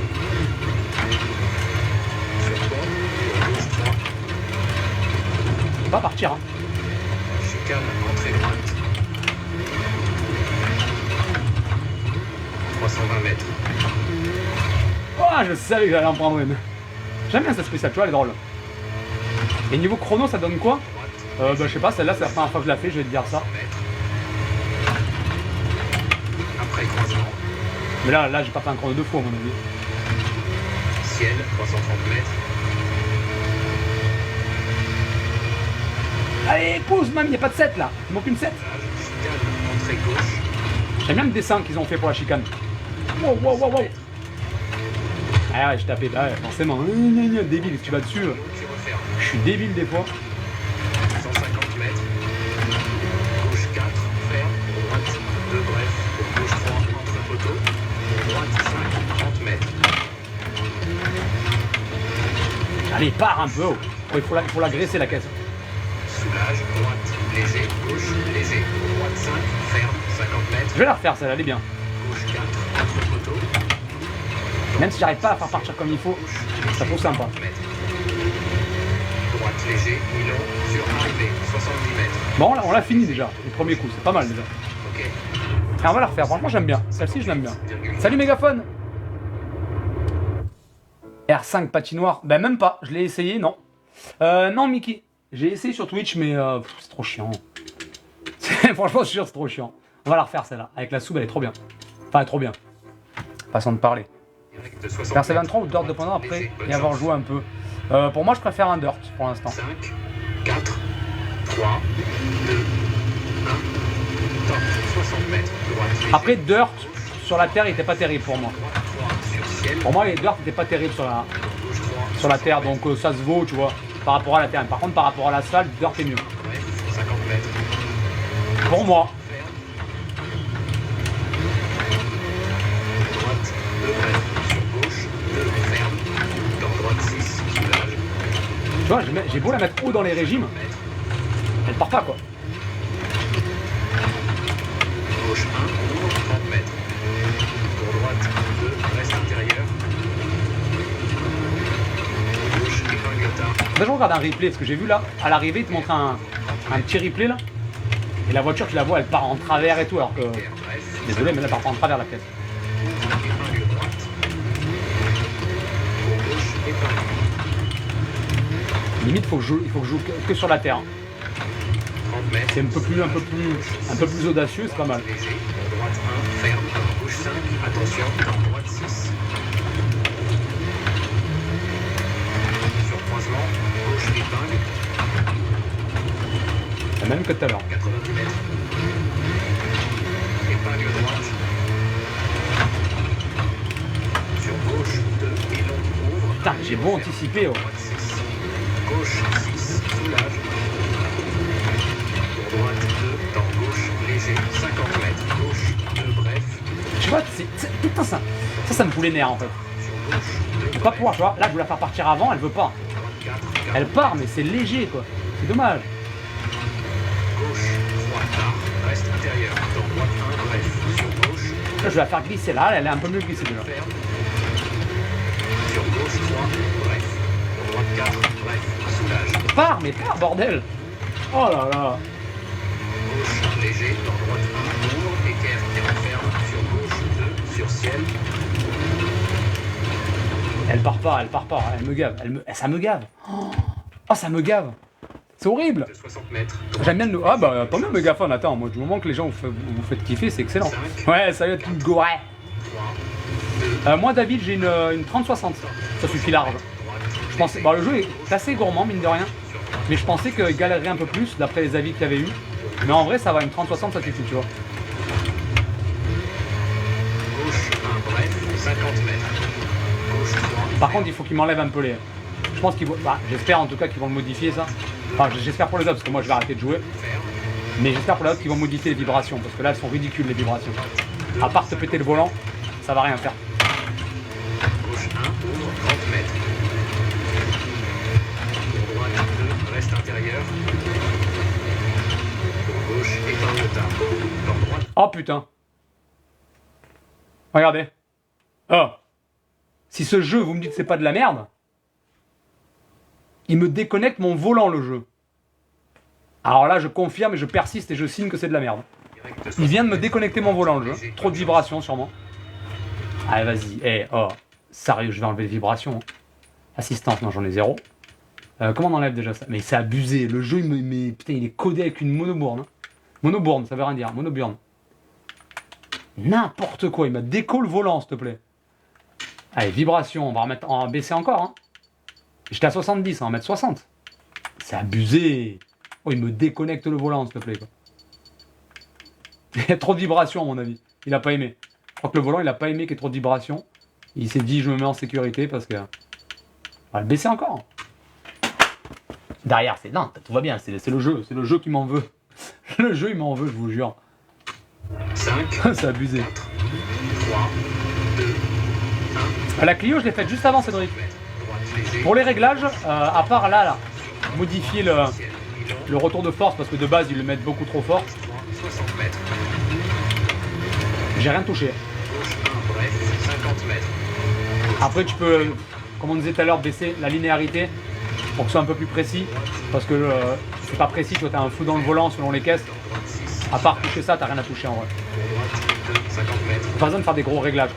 Sur pont, pour gauche 3, On va partir, hein. chicane, entrée droite. 320 mètres. Oh, je savais que j'allais en prendre une. J'aime bien cette spéciale, tu vois, elle est drôle. Et niveau chrono, ça donne quoi? Droite, Bah je sais pas, celle-là c'est la première fois que je la fais, je vais te dire ça. 100 mètres. Après croisement, Mais là j'ai pas fait un chrono 2 fois à mon avis. ciel, 330 mètres. Allez, pause même, y a pas de 7 là. Il manque une 7. Chicane, entrée gauche. J'aime bien le dessin qu'ils ont fait pour la chicane. Wow, wow, wow, wow. Ah ouais, je tapais, bah ouais, forcément. Débile, si tu vas dessus. Qui referme. Je suis débile des fois. 150 mètres. Gauche 4, ferme. Droite 2, bref. Pour gauche 3, entre poteaux. Pour droite 5, 30 mètres. Allez, pars un peu. Oh, il faut la graisser la caisse. Soulage, droite, léger, gauche, léger. Droite 5, ferme, 50 mètres. Je vais la refaire celle-là, elle est bien. Gauche 4, entre poteaux. Même si j'arrive pas à la faire partir comme il faut, Gauche, ça trouve sympa. 50 mètres. Droite léger, Milan, sur arrivée, 70 mètres. Bon, on l'a fini déjà, le premier coup, c'est pas mal déjà. Ok. Et on va la refaire, franchement j'aime bien. Celle-ci je l'aime bien. Salut Mégaphone. R5 patinoire, ben même pas, je l'ai essayé, non. Non Mickey, j'ai essayé sur Twitch mais c'est trop chiant. Franchement je suis sûr c'est trop chiant. On va la refaire celle-là, avec la soupe elle est trop bien. Enfin elle est trop bien. Façon de parler. Direct de 60 Percé mètres. 23 ou Dirt 2.0 après Léger, bonne et avoir chance. joué un peu. Pour moi je préfère un Dirt pour l'instant. 5, 4, 3, 2, 1. Top, 60 mètres. Droite léger. Après Dirt sur la terre il était pas terrible pour moi. Droite 3, sur ciel. Pour moi les Dirt étaient pas terribles sur Gauche 3, la terre 60 donc ça se vaut tu vois par rapport à la terre. Par contre par rapport à l'asphalte Dirt est mieux. mètres. Bref, 50 mètres. Pour moi. Ferme. Droite 2, bref. Sur gauche 2, ferme. Dans droite 6, soulage. Tu vois j'ai beau la mettre haut dans les régimes, Mètres. elle part pas quoi. Gauche 1, ouvre, 30 mètres. Pour droite 2, reste intérieur. Gauche, épingle tard. Là je regarde un replay parce que j'ai vu là à l'arrivée il te montre un petit replay là. Et la voiture tu la vois elle part en travers et tout alors que. Bref, Désolé mais elle part pas en travers la pièce. épingle droite. Pour gauche, épingle. Limite, il faut que je joue que sur la terre. 30 mètres. C'est un peu plus audacieux, c'est pas mal. Léger, en droite 1, ferme, en gauche 5, attention, en droite 6. Sur croisement, gauche épingle, La même que tout à l'heure. 90 mètres. Épingle droite. Sur gauche 2 et long ouvre. Putain, j'ai beau anticiper. Oh. Droite 6. Gauche 6, soulage. Pour droite 2, dans gauche, léger, 50 mètres. Gauche 2, bref. Tu vois, putain, ça me fout les nerfs en fait. Sur gauche 2, Je peux pas pouvoir, tu vois. Là, je veux la faire partir avant, elle veut pas. droite 4, Elle part, mais c'est léger quoi. C'est dommage. gauche 3, tard, reste intérieur. Dans droite 1, bref. Sur gauche, Là, je vais la faire glisser là, elle est un peu mieux glissée déjà. ferme. Sur gauche 3, bref. Dans droite 4, bref. Soulage. Pars, mais pars, bordel. Oh là là. Gauche léger, dans droite 1, ouvre, équerre qui referme. Sur gauche 2, sur ciel. Elle part pas, elle me gave. Ça me gave. Oh, ça me gave. C'est horrible. De 60 mètres. J'aime bien le... Ah bah, tant mieux mégaphone, attends, moi du moment que les gens vous faites kiffer, c'est excellent. Ouais, salut à tout le goret. 3, 2, Moi David, j'ai une 30-60, ça suffit large. Je pensais... Bon, le jeu est assez gourmand, mine de rien, mais je pensais qu'il galérerait un peu plus, d'après les avis qu'il y avait eu. Mais en vrai, ça va, une 30-60, ça suffit, tu vois. gauche 1, bref, 50 mètres. Gauche 3, Par contre, il faut qu'ils m'enlèvent un peu les... Je pense qu'ils vont... Bah, j'espère en tout cas qu'ils vont le modifier, ça. Enfin, j'espère pour les autres, parce que moi je vais arrêter de jouer. ferme. Mais j'espère pour les autres qu'ils vont modifier les vibrations, parce que là, elles sont ridicules, les vibrations. À part te péter le volant, ça va rien faire. Gauche 1, ouvre, 30 mètres. Pour droite 2, reste intérieur. Pour gauche, épingle tard. Dans droite, Oh putain. Regardez. Oh. Si ce jeu, vous me dites que c'est pas de la merde, il me déconnecte mon volant, le jeu. Alors là, je confirme et je persiste et je signe que c'est de la merde. direct de Il 60 vient de me mètres. déconnecter mon volant, le jeu. Trop de vibrations, sûrement. Allez, vas-y. Eh, oh. Sérieux, je vais enlever les vibrations. Assistance, non, j'en ai zéro. Comment on enlève déjà ça? Mais c'est abusé. Le jeu, putain, il est codé avec une monobourne. Hein. Monobourne, ça veut rien dire. Monoburne. N'importe quoi. Il m'a déco le volant, s'il te plaît. Allez, vibration. On va baisser encore. Hein. J'étais à 70, on va mettre 60. C'est abusé. Oh, il me déconnecte le volant, s'il te plaît. Quoi. Il y a trop de vibrations, à mon avis. Il a pas aimé. Je crois que le volant, il a pas aimé qu'il y ait trop de vibrations. Il s'est dit, je me mets en sécurité parce que... On va le baisser encore. Derrière, c'est... Non, tout va bien, c'est le jeu. C'est le jeu qui m'en veut. Le jeu, il m'en veut, je vous jure. 5, C'est abusé. 4, 3, 2, La Clio, je l'ai faite juste avant, Cédric. mètres. Droite léger. Pour les réglages, à part là, modifier le Ciel, mi-long, le retour de force, parce que de base, ils le mettent beaucoup trop fort. 3, 60 mètres. J'ai rien touché. Gauche 1, bref, 50 mètres. Après, tu peux, comme on disait tout à l'heure, baisser la linéarité pour que ce soit un peu plus précis. Parce que c'est pas précis, tu vois, t'as un flou dans le volant selon les caisses. Dans droite 6, À part toucher ça, t'as rien à toucher en vrai. pour droite 2, 50 mètres. Pas besoin de faire des gros réglages.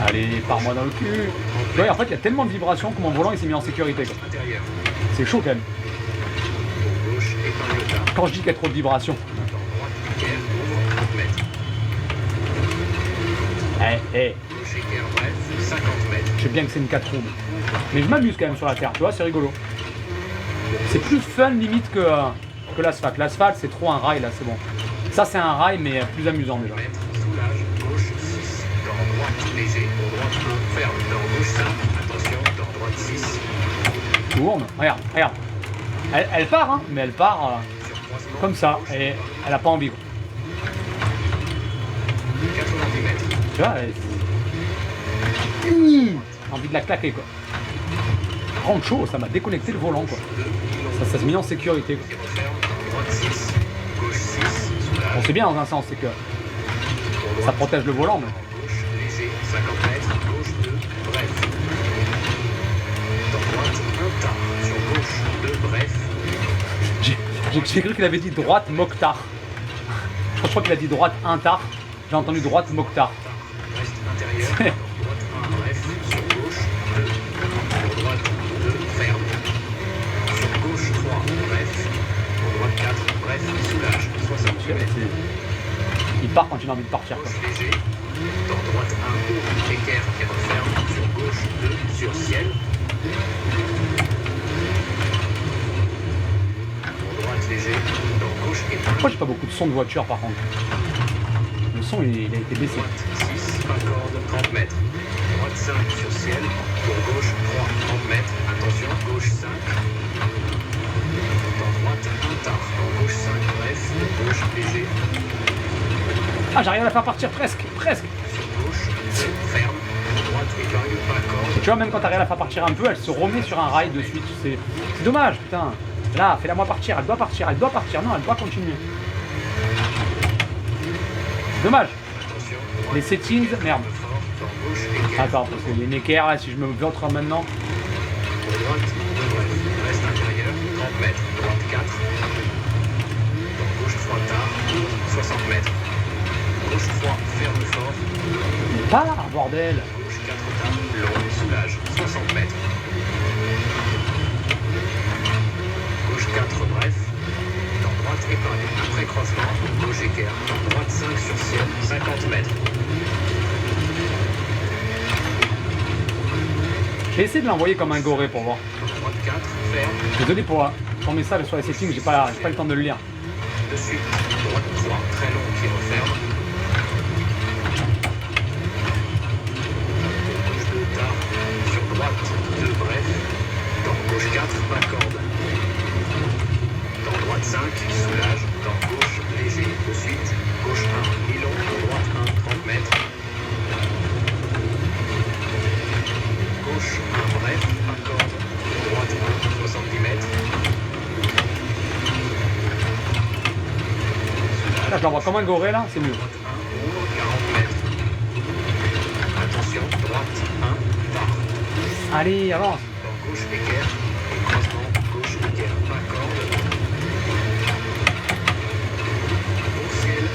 Allez, pars-moi dans le cul. Ouais, en fait, il y a tellement de vibrations que mon volant il s'est mis en sécurité. Quoi. Intérieur. C'est chaud quand même. Pour gauche, épingle tard. Quand je dis qu'il y a trop de vibrations. Dans droite, équerre, ouvre, 30 mètres. Gauche, équerre, bref, 50 mètres. Je sais bien que c'est une 4 roues. Mais je m'amuse quand même sur la terre, tu vois, c'est rigolo. C'est plus fun limite que l'asphalte. L'asphalte, c'est trop un rail là, c'est bon. Ça, c'est un rail, mais plus amusant déjà. Mètres, soulage, gauche 6. Dans droite, léger. Pour droite 1, ferme. Dans gauche 5. Attention, dans droite 6. Tourne, regarde, regarde. Elle part, hein, mais elle part Sur croisement. comme ça. Et elle a pas envie. Quoi. 90 mètres. Tu vois, envie de la claquer quoi. Rendre chaud, ça m'a déconnecté le volant quoi. 2, mi-long. Ça se met en sécurité quoi. Qui referme. Droite 6. Gauche 6. Soulage. Bon, c'est bien dans un sens, c'est que Pour ça droite. protège le volant. Mais... Gauche, léger, 50 mètres, gauche 2, bref. Dans droite, un tard. Sur gauche, 2, bref. J'ai cru qu'il avait dit droite Mokhtar. Je crois qu'il a dit droite Intar. J'ai entendu droite Mokhtar. Reste intérieur. Dans droite, 1, bref. Sur gauche, 2. Pour droite, Il part quand il a envie de partir. Quoi. Gauche léger. Dans droite 1, équerre qui referme. Sur gauche 2, sur ciel. Pour droite léger. Dans gauche et Pourquoi j'ai pas beaucoup de son de voiture par contre? Le son il a été baissé. droite 6, pas corde, 30 mètres. Droite 5 sur ciel. Pour gauche 3, 30 mètres. Attention, gauche 5. Dans droite 1 tard. Dans gauche 5, bref. Pour gauche léger. Ah, j'arrive à la faire partir presque. Sur gauche 2, ferme. Pour droite épingle, pas corde. Tu vois, même quand t'arrives à la faire partir un peu, elle se remet sur un rail de suite. C'est dommage, putain. Là, fais-la moi partir. Elle doit partir. Elle doit partir. Non, elle doit continuer. Dommage. Attention, Les settings, merde. fort. Dans gauche équerre. Attends, parce qu'il y a une équerre là, si je me vautre maintenant. Pour droite, bref. Reste intérieur, 30 mètres. Droite 4. Dans gauche 3 tard, 60 mètres. Gauche 3, ferme fort. Mais pas, bordel. Gauche 4 tard, long, soulage, 60 mètres. Gauche 4, bref. Dans droite épingle, après croisement. Gauche équerre. Dans droite 5 sur ciel, 50 mètres. J'ai essayé de l'envoyer comme un goré pour voir. Droite 4, ferme. Désolé pour ton message sur les settings, j'ai pas le temps de le lire. De suite, droite 3, très long qui referme. Gauche 2 tard, sur droite 2 bref. Dans gauche 4, pas corde. Dans droite 5, soulage. Dans gauche léger, de suite. Gauche 1, mi-long. Dans droite 1, 30 mètres. Gauche 1 bref, pas corde. Droite 1, 70 mètres. Là, je l'envoie comme un goré là, c'est mieux. Droite 1, ouvre, 40 mètres. Attention, droite 1, tard. Allez, avance. Dans gauche équerre, et croisement, gauche équerre, pas corde. Au ciel,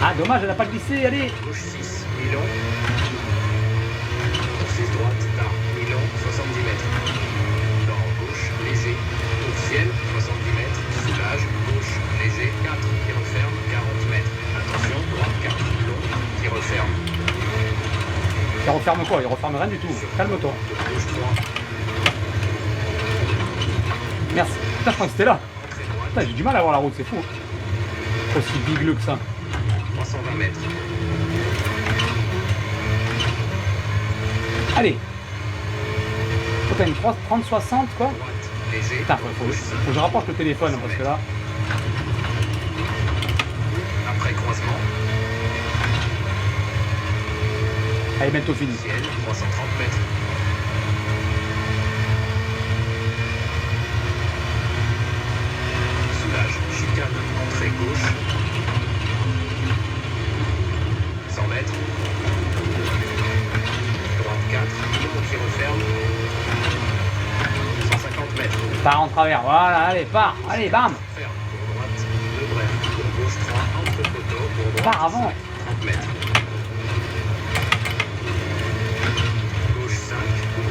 Ah, dommage, elle a pas glissé, allez. gauche 6, mi-long. Pour 6 droite, tard, mi-long, 70 mètres. Dans gauche, léger, au ciel, 70 mètres. Soulage, gauche, léger, 4, qui referme, 40 mètres. Attention, droite 4, long, qui referme. Il referme quoi? Il referme rien du tout. Calme-toi. De gauche 3, Merci. Putain, je crois que c'était là. entrée droite, Putain, j'ai du mal à voir la route, c'est fou. Aussi bigleux que ça. 320 mètres. Allez. Faut t'as une 30-60 quoi. Droite, léger. Putain, faut que je rapproche le téléphone parce que là. Après croisement, Allez, bientôt fini. ciel, 330 mètres. Soulage, chicane, entrée gauche. 100 mètres. Droite 4, long qui referme. 150 mètres. Pars en travers. Voilà, allez, pars. Allez, bam. Ferme. Pour droite, 2 bref. Pour gauche 3, entre poteaux. Pour droite, Pars avant. 30 mètres. Gauche 5,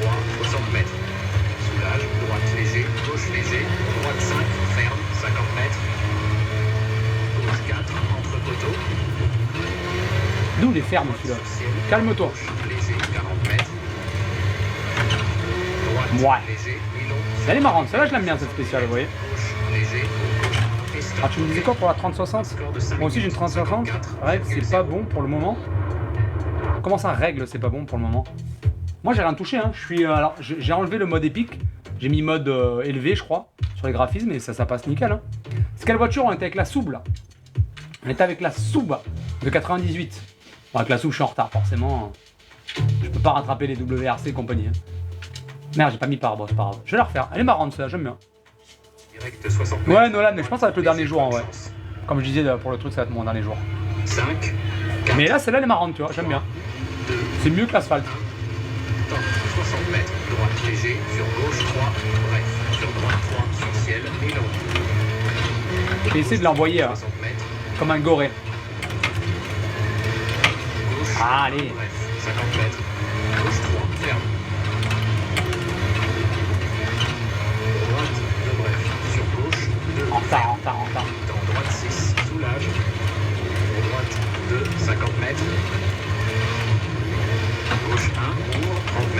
droit, 60 mètres. Soulage, droite léger, gauche léger. Droite 5, ferme, 50 mètres. Gauche 4, entre poteaux. D'où les fermes celui-là. Calme-toi. Gauche léger, 40 mètres. Droite Ouais. léger, mi-long. Elle est marrante, celle-là je l'aime bien cette spéciale, vous voyez. Gauche léger, gauche 1, et stop. Ah, tu me disais quoi pour la 30-60? Score de 5 Moi aussi j'ai une 30-60. Règle, c'est pas bon pour le moment. Comment ça, règle, c'est pas bon pour le moment? Moi j'ai rien touché, hein. Alors, j'ai enlevé le mode épique. J'ai mis mode élevé, je crois, sur les graphismes et ça passe nickel. Hein. C'est quelle voiture? On était avec la Soub là. On était avec la Soub de 98. Bon, avec la Soub, je suis en retard, forcément. Je peux pas rattraper les WRC et compagnie. Hein. Merde, j'ai pas mis par, bon, c'est pas grave. Je vais la refaire. Elle est marrante, celle-là, j'aime bien. Direct 60 mètres. Ouais, Nolan, mais je pense que ça va être le dernier jour en vrai. Comme je disais, pour le truc, ça va être mon dernier jour. 5, 4, Mais là, celle-là, elle est marrante, tu vois, j'aime bien. 2, C'est mieux que l'asphalte. Temps, 60 mètres, droite léger, sur gauche 3, bref, sur droite 3, sur ciel, mi-long. J'ai essayé de l'envoyer 60 mètres, comme un goré. gauche, Ah, allez. bref, 50 mètres, gauche 3, ferme. Droite, 2 bref, sur gauche, 2, En retard, en retard, en retard. dans droite 6,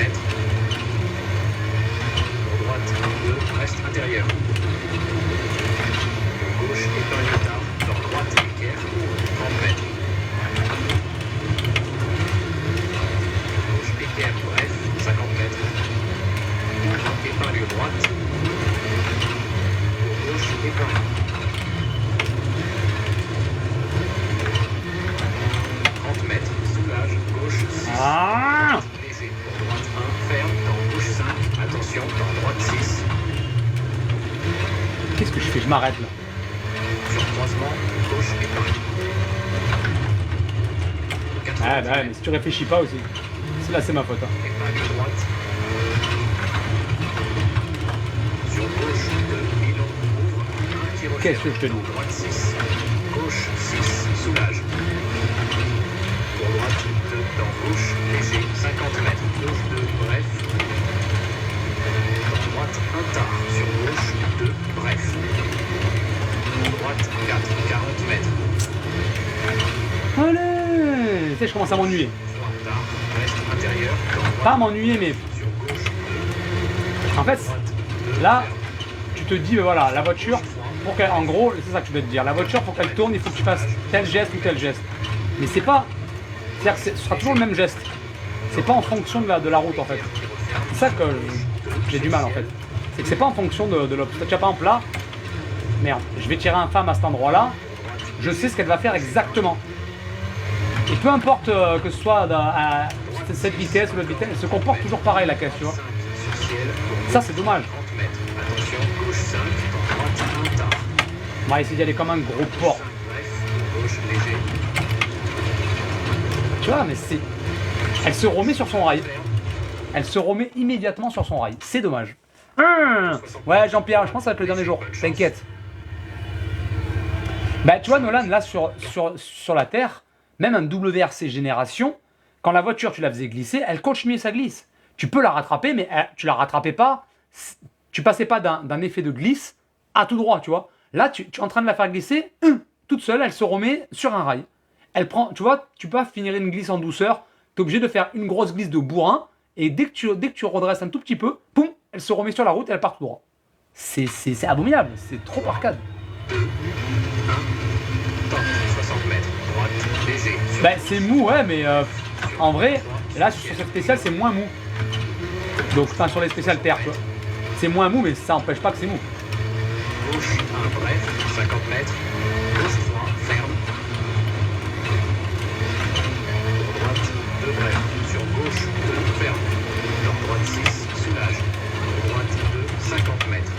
mètres. Pour droite 2, reste intérieur. Pour gauche, épingle tard. Dans droite, équerre, 30 mètres. Gauche, équerre, bref, 50 mètres. Épingle droite. Pour gauche, épingle. 30 mètres, soulage, gauche 6. Ah, Léger, pour droite 1, ferme, dans gauche 5. Attention, dans droite 6. qu'est-ce que je fais? Je m'arrête là. Sur croisement, gauche épingle. 80 Ah bah ouais, mais si tu réfléchis pas aussi. Là, c'est ma faute. Hein. Épingle droite. Sur gauche 2, Milon ouvre. 1 qui referme. Qu'est-ce que je te dis? Dans droite 6. Gauche 6, soulage. Pour droite 2, dans gauche, léger, 50 mètres. Gauche 2, bref. Dans droite 1 tard. Sur gauche 2, bref. Pour droite 4, 40 mètres. Allez, tu sais, je commence à m'ennuyer. 3 tard, reste intérieur. Dans droite, Pas m'ennuyer, mais sur gauche 2, en fait, droite 2, là, ferme. tu te dis, ben voilà, la voiture, pour qu'elle, en gros, c'est ça que tu dois te dire. La voiture, pour qu'elle tourne, il faut que tu fasses tel geste ou tel geste. Mais c'est pas, c'est-à-dire que ce sera toujours le même geste. C'est pas en fonction de la route en fait. C'est ça que j'ai du mal en fait. C'est que c'est pas en fonction de l'obstacle. Tu vois, par exemple là, merde, je vais tirer un femme à cet endroit-là. Je sais ce qu'elle va faire exactement. Et peu importe que ce soit à cette vitesse ou l'autre vitesse, elle se comporte toujours pareil la caisse, tu vois. Ça c'est dommage. 30 mètres. Attention, gauche 5, dans droite 1 tard. On va essayer d'y aller comme un gros porc. 5 bref, gauche léger. Tu vois, mais c'est... Elle se remet sur son rail. Elle se remet immédiatement sur son rail. C'est dommage. Ouais, Jean-Pierre, je pense que ça va être le dernier jour. T'inquiète. Bah, tu vois, Nolan, là, sur la Terre, même un WRC génération, quand la voiture, tu la faisais glisser, elle continuait sa glisse. Tu peux la rattraper, mais tu la rattrapais pas. Tu passais pas d'un effet de glisse à tout droit, tu vois. Là, tu es en train de la faire glisser, toute seule, elle se remet sur un rail. Elle prend, tu vois, tu peux pas finir une glisse en douceur. Tu es obligé de faire une grosse glisse de bourrin. Et dès que tu redresses un tout petit peu, poum, elle se remet sur la route et elle part tout droit. C'est abominable, c'est trop arcade. 2, 1, top, 60 mètres, droite, léger. Sur Ben, c'est mou, ouais, mais en vrai, là, sur cette spéciale, c'est moins mou. Donc, enfin, sur les spéciales terre, tu vois. C'est moins mou, mais ça n'empêche pas que c'est mou. gauche 1, bref, 50 mètres. Gauche 3, ferme. Pour droite 2, bref. Sur gauche 2, ferme. Dans droite 6, soulage. Pour droite 2, 50 mètres.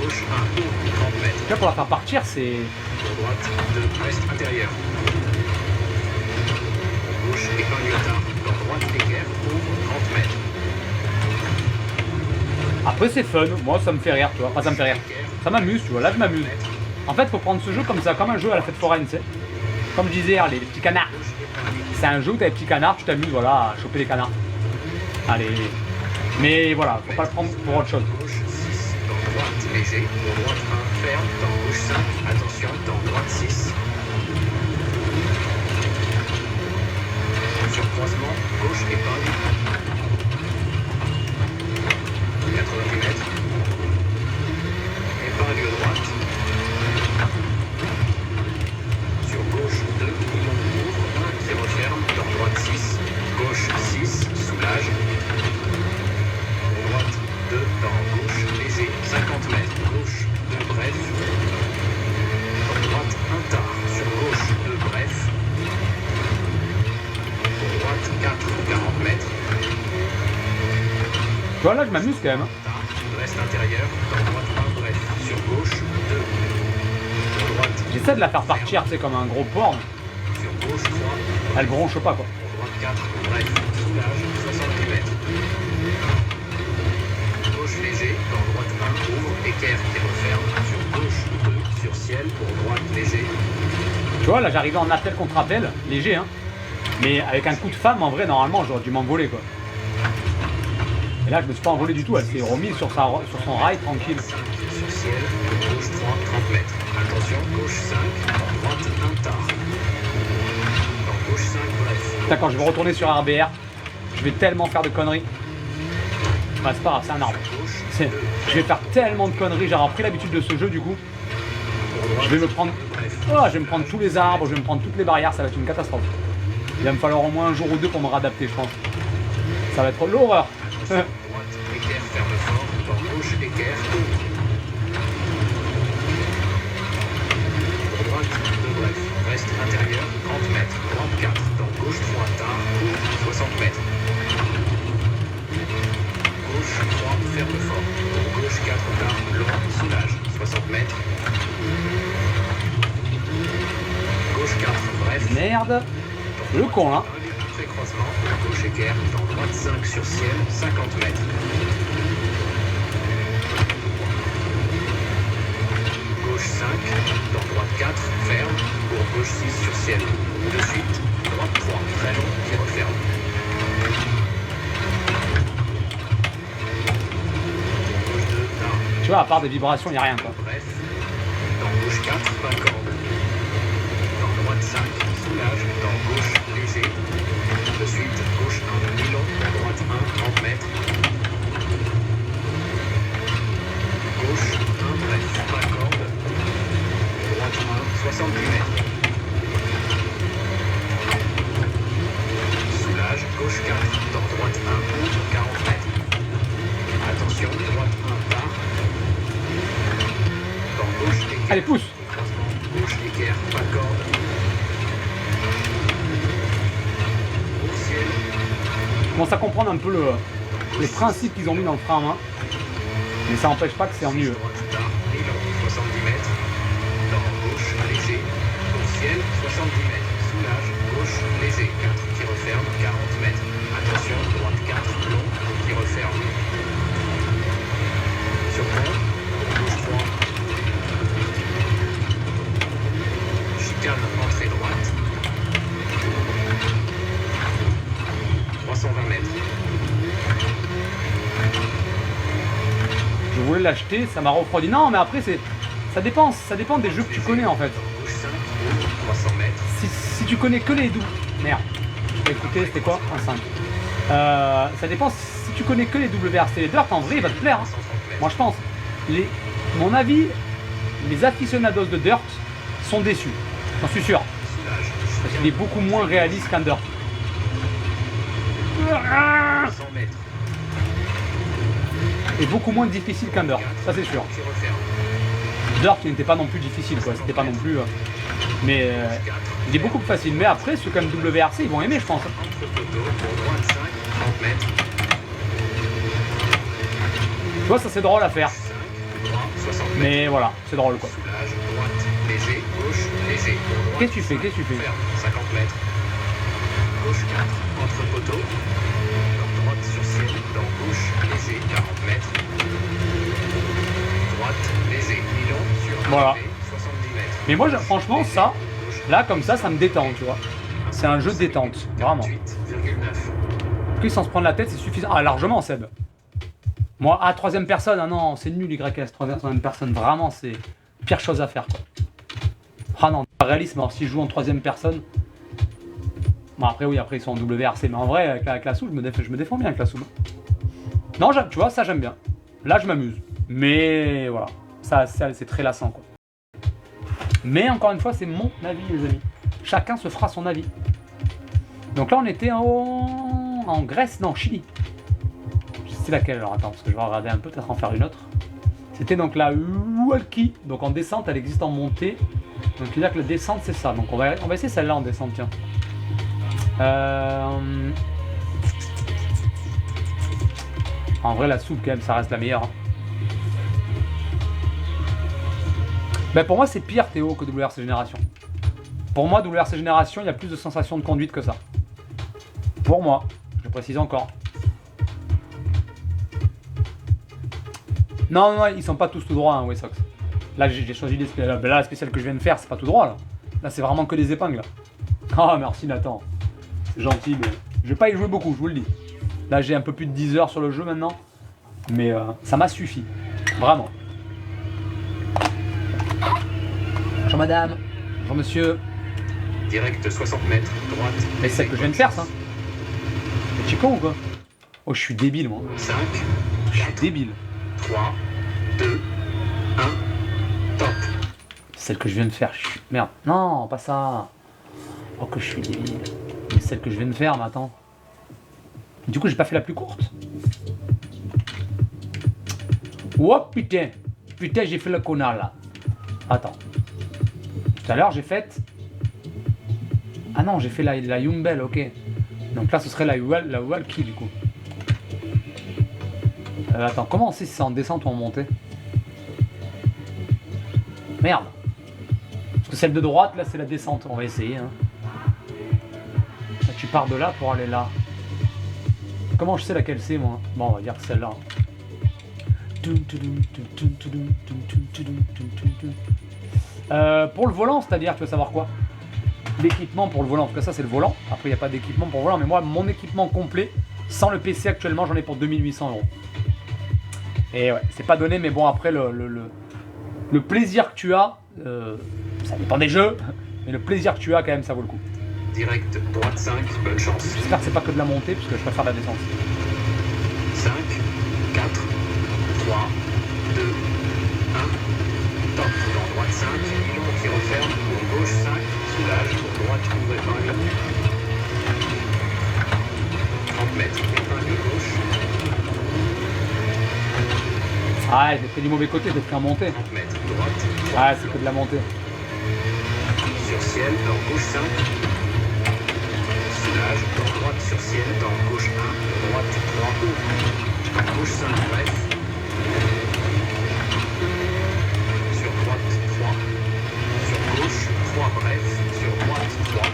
Gauche 1, ouvre, 30 mètres. Tu vois, pour la faire partir, c'est... Pour droite 2, reste intérieur. Pour gauche, épingle tard. Dans droite, équerre, ouvre, 30 mètres. Après, c'est fun. Moi, ça me fait rire, tu vois. Enfin, ça me fait rire. Ça m'amuse, tu vois. Là, je m'amuse. En fait, faut prendre ce jeu comme ça, comme un jeu à la fête foraine, tu sais. Comme je disais, les petits canards. C'est un jeu où t'as les petits canards, tu t'amuses, voilà, à choper les canards. Allez. Mais voilà, faut pas le prendre pour autre chose. Gauche 6, dans droite léger, pour droite 1, ferme, dans gauche 5, attention, dans droite 6. Sur croisement, gauche épingle. 90 mètres. Épingle droite. Sur gauche 2, Milon ouvre, 1 qui referme, dans droite 6. Gauche 6, soulage. Pour droite 2, dans gauche, léger, 50 mètres. Gauche 2, bref. Dans droite 1 tard. Sur gauche 2, bref. Pour droite 4, 40 mètres. Tu vois, là, je m'amuse quand même. Hein. Tard, reste intérieur. Dans droite 1, bref. Sur gauche 2. Pour droite, J'essaie de la faire partir, tu sais, comme un gros porc. sur gauche 3. Elle bronche pas, quoi. Pour droite 4, bref. Soulage, 70 mètres. Gauche léger, dans droite 1, ouvre, équerre qui referme. Sur gauche 2, sur ciel, pour droite léger. Tu vois, là, j'arrivais en appel contre appel, léger, hein. Mais avec un coup de femme, en vrai, normalement, j'aurais dû m'envoler, quoi. Et là, je me suis pas envolé du tout, elle s'est remise sur son rail, tranquille. 5 sur ciel, gauche 3, 30 mètres. Attention, gauche 5, dans droite 1 tard. Dans gauche 5, bref. Putain, quand je vais retourner sur RBR, je vais tellement faire de conneries. Bah, c'est pas grave, c'est un arbre. Je vais faire tellement de conneries, j'ai repris l'habitude de ce jeu du coup. Je vais me prendre. Oh, je vais me prendre tous les arbres, je vais me prendre toutes les barrières, ça va être une catastrophe. Il va me falloir au moins un jour ou deux pour me réadapter, je pense. Ça va être l'horreur. Droite, équerre, ferme fort, dans gauche, équerre. Droite, de bref, reste intérieur, 30 mètres, droite 4, dans gauche 3, tard, 60 mètres. Gauche 3, ferme fort, pour gauche 4, tard, long, soulage, 60 mètres. Gauche 4, bref. Merde. Le con là. Après croisement, gauche équerre, dans droite 5 sur ciel, 50 mètres. Gauche 5, dans droite 4, ferme, pour gauche 6 sur ciel. De suite, droite 3, très long, qui referme. Gauche 2, tard. Tu vois, à part des vibrations, il n'y a rien quoi. Bref, dans gauche 4, pas corde. Dans droite 5, soulage, dans gauche léger. De suite, gauche 1, mi-long, droite 1, 30 mètres. Gauche 1, bref, pas corde. Droite 1, 70 mètres. Soulage, gauche 4, dans droite 1, 40 mètres. Attention, droite 1, tard. Dans gauche équerre. Allez, pousse. Gauche équerre, pas corde. Au ciel. Je commence à comprendre un peu les principes qu'ils ont mis dans le frein à main. Mais ça n'empêche pas que c'est ennuyeux. Droite tard, mi-long, 70 mètres. Dans gauche, léger. Au ciel, 70 mètres. Soulage, gauche, léger. 4 qui referme, 40 mètres. Attention, droite 4, long, qui referme. Sur pont, gauche 3. Chicane, entrée droite. 320 mètres. Je voulais l'acheter, ça m'a refroidi. Non, mais après, ça dépend des jeux que tu connais en fait. Gauche 5, 300 mètres. Si tu connais que les doubles. Merde. Écoutez, c'était quoi? Un 5. Ça dépend si tu connais que les WRC. Les Dirt, en vrai, il va te plaire. Hein. 130 mètres. Moi, je pense. Mon avis, les aficionados de Dirt sont déçus. J'en suis sûr. Soulage, Parce qu'il est beaucoup moins réaliste qu'un Dirt. 100 mètres. Et beaucoup moins difficile qu'un Dirt. Ça, c'est sûr. Qui referme. Dirt, il n'était pas non plus difficile, quoi. C'était pas non plus. Mais il est beaucoup plus facile. Mais après, ceux comme WRC, ils vont aimer, je pense. Entre poteaux, pour droite 5, 30 mètres. Tu vois, ça c'est drôle à faire. 5, droit, 60 mètres. Mais voilà, c'est drôle, quoi. Soulage, droite, léger, gauche, léger. Pour droite, Qu'est-ce que tu fais? Qu'est-ce que tu fais? ferme, 50 mètres. Gauche 4, entre poteaux. Dans droite sur ciel, dans gauche, léger, 40 mètres. Droite, léger, mi-long, sur Voilà. arrivée, 70 mètres. Mais moi, franchement, ça, Gauche, là, comme ça me détend, tu vois. C'est un jeu de détente, vraiment. 48,9. Puis sans se prendre la tête, c'est suffisant. Ah, largement, Seb. Moi, ah, troisième personne, ah non, c'est nul, YS, troisième personne, vraiment, c'est pire chose à faire, quoi. Ah non, réalisme, alors si je joue en troisième personne. Bon, après, oui, après, ils sont en WRC, mais en vrai, avec la soupe, je me défends bien avec la soupe. Non, tu vois, ça, j'aime bien. Là, je m'amuse. Mais voilà, ça c'est très lassant, quoi. Mais encore une fois, c'est mon avis, les amis. Chacun se fera son avis. Donc là, on était en Grèce, non, Chili. C'est laquelle alors? Attends, parce que je vais regarder un peu, peut-être en faire une autre. C'était donc la Hualqui. Donc en descente, elle existe en montée. Donc il y a que la descente, c'est ça. Donc on va essayer celle-là en descente, tiens. En vrai, la soupe, quand même, ça reste la meilleure. Hein. Ben, pour moi, c'est pire, Théo, que WRC Génération. Pour moi, WRC Génération, il y a plus de sensations de conduite que ça. Pour moi, je le précise encore. Non, non, ils sont pas tous tout droits, hein, Wessox. Là, j'ai choisi les spéciales. Là, la spéciale que je viens de faire, c'est pas tout droit, là. Là, c'est vraiment que des épingles. Ah, merci, Nathan. C'est gentil, mais je vais pas y jouer beaucoup, je vous le dis. Là, j'ai un peu plus de 10 heures sur le jeu maintenant. Mais ça m'a suffi. Vraiment. Bonjour, madame. Bonjour, monsieur. Direct 60 mètres, droite. Mais c'est celle que je viens de faire, ça. Tu es con ou quoi? Oh, je suis débile, moi. 5, Je suis débile. 3, 2, 1, top. C'est celle que je viens de faire. Merde. Non, pas ça. Oh, que je suis débile. C'est celle que je viens de faire, mais attends. Du coup, j'ai pas fait la plus courte. Oh, putain. Putain, j'ai fait le connard, là. Attends. Tout à l'heure, j'ai fait... Ah non, j'ai fait la Yumbel, ok. Donc là, ce serait la Walkie, du coup. Attends, comment on sait si c'est en descente ou en montée? Merde. Parce que celle de droite, là, c'est la descente. On va essayer. Hein. Là, tu pars de là pour aller là. Comment je sais laquelle c'est, moi? Bon, on va dire que celle-là. Pour le volant, c'est-à-dire, tu veux savoir quoi? L'équipement pour le volant. En tout cas, ça, c'est le volant. Après, il n'y a pas d'équipement pour le volant. Mais moi, mon équipement complet, sans le PC actuellement, j'en ai pour 2800 €. Et ouais, c'est pas donné, mais bon, après, le plaisir que tu as, ça dépend des jeux, mais le plaisir que tu as, quand même, ça vaut le coup. Direct, droite 5, bonne chance. J'espère que c'est pas que de la montée, puisque je préfère la descente. 5, 4, 3, 2, 1, top. Dans droite 5, Milon qui referme, pour gauche 5, soulage, pour droite, ouvre épingle. 30 mètres, épingle gauche. Ah, j'ai fait du mauvais côté, j'ai fait en montée. 30 mètres, droite. Ah, c'est que de la montée. Sur ciel, dans gauche 5. Soulage, dans droite sur ciel, dans gauche 1, droite 3, haut. À gauche 5, bref. Sur droite 3. Sur gauche 3, bref. Sur droite 3.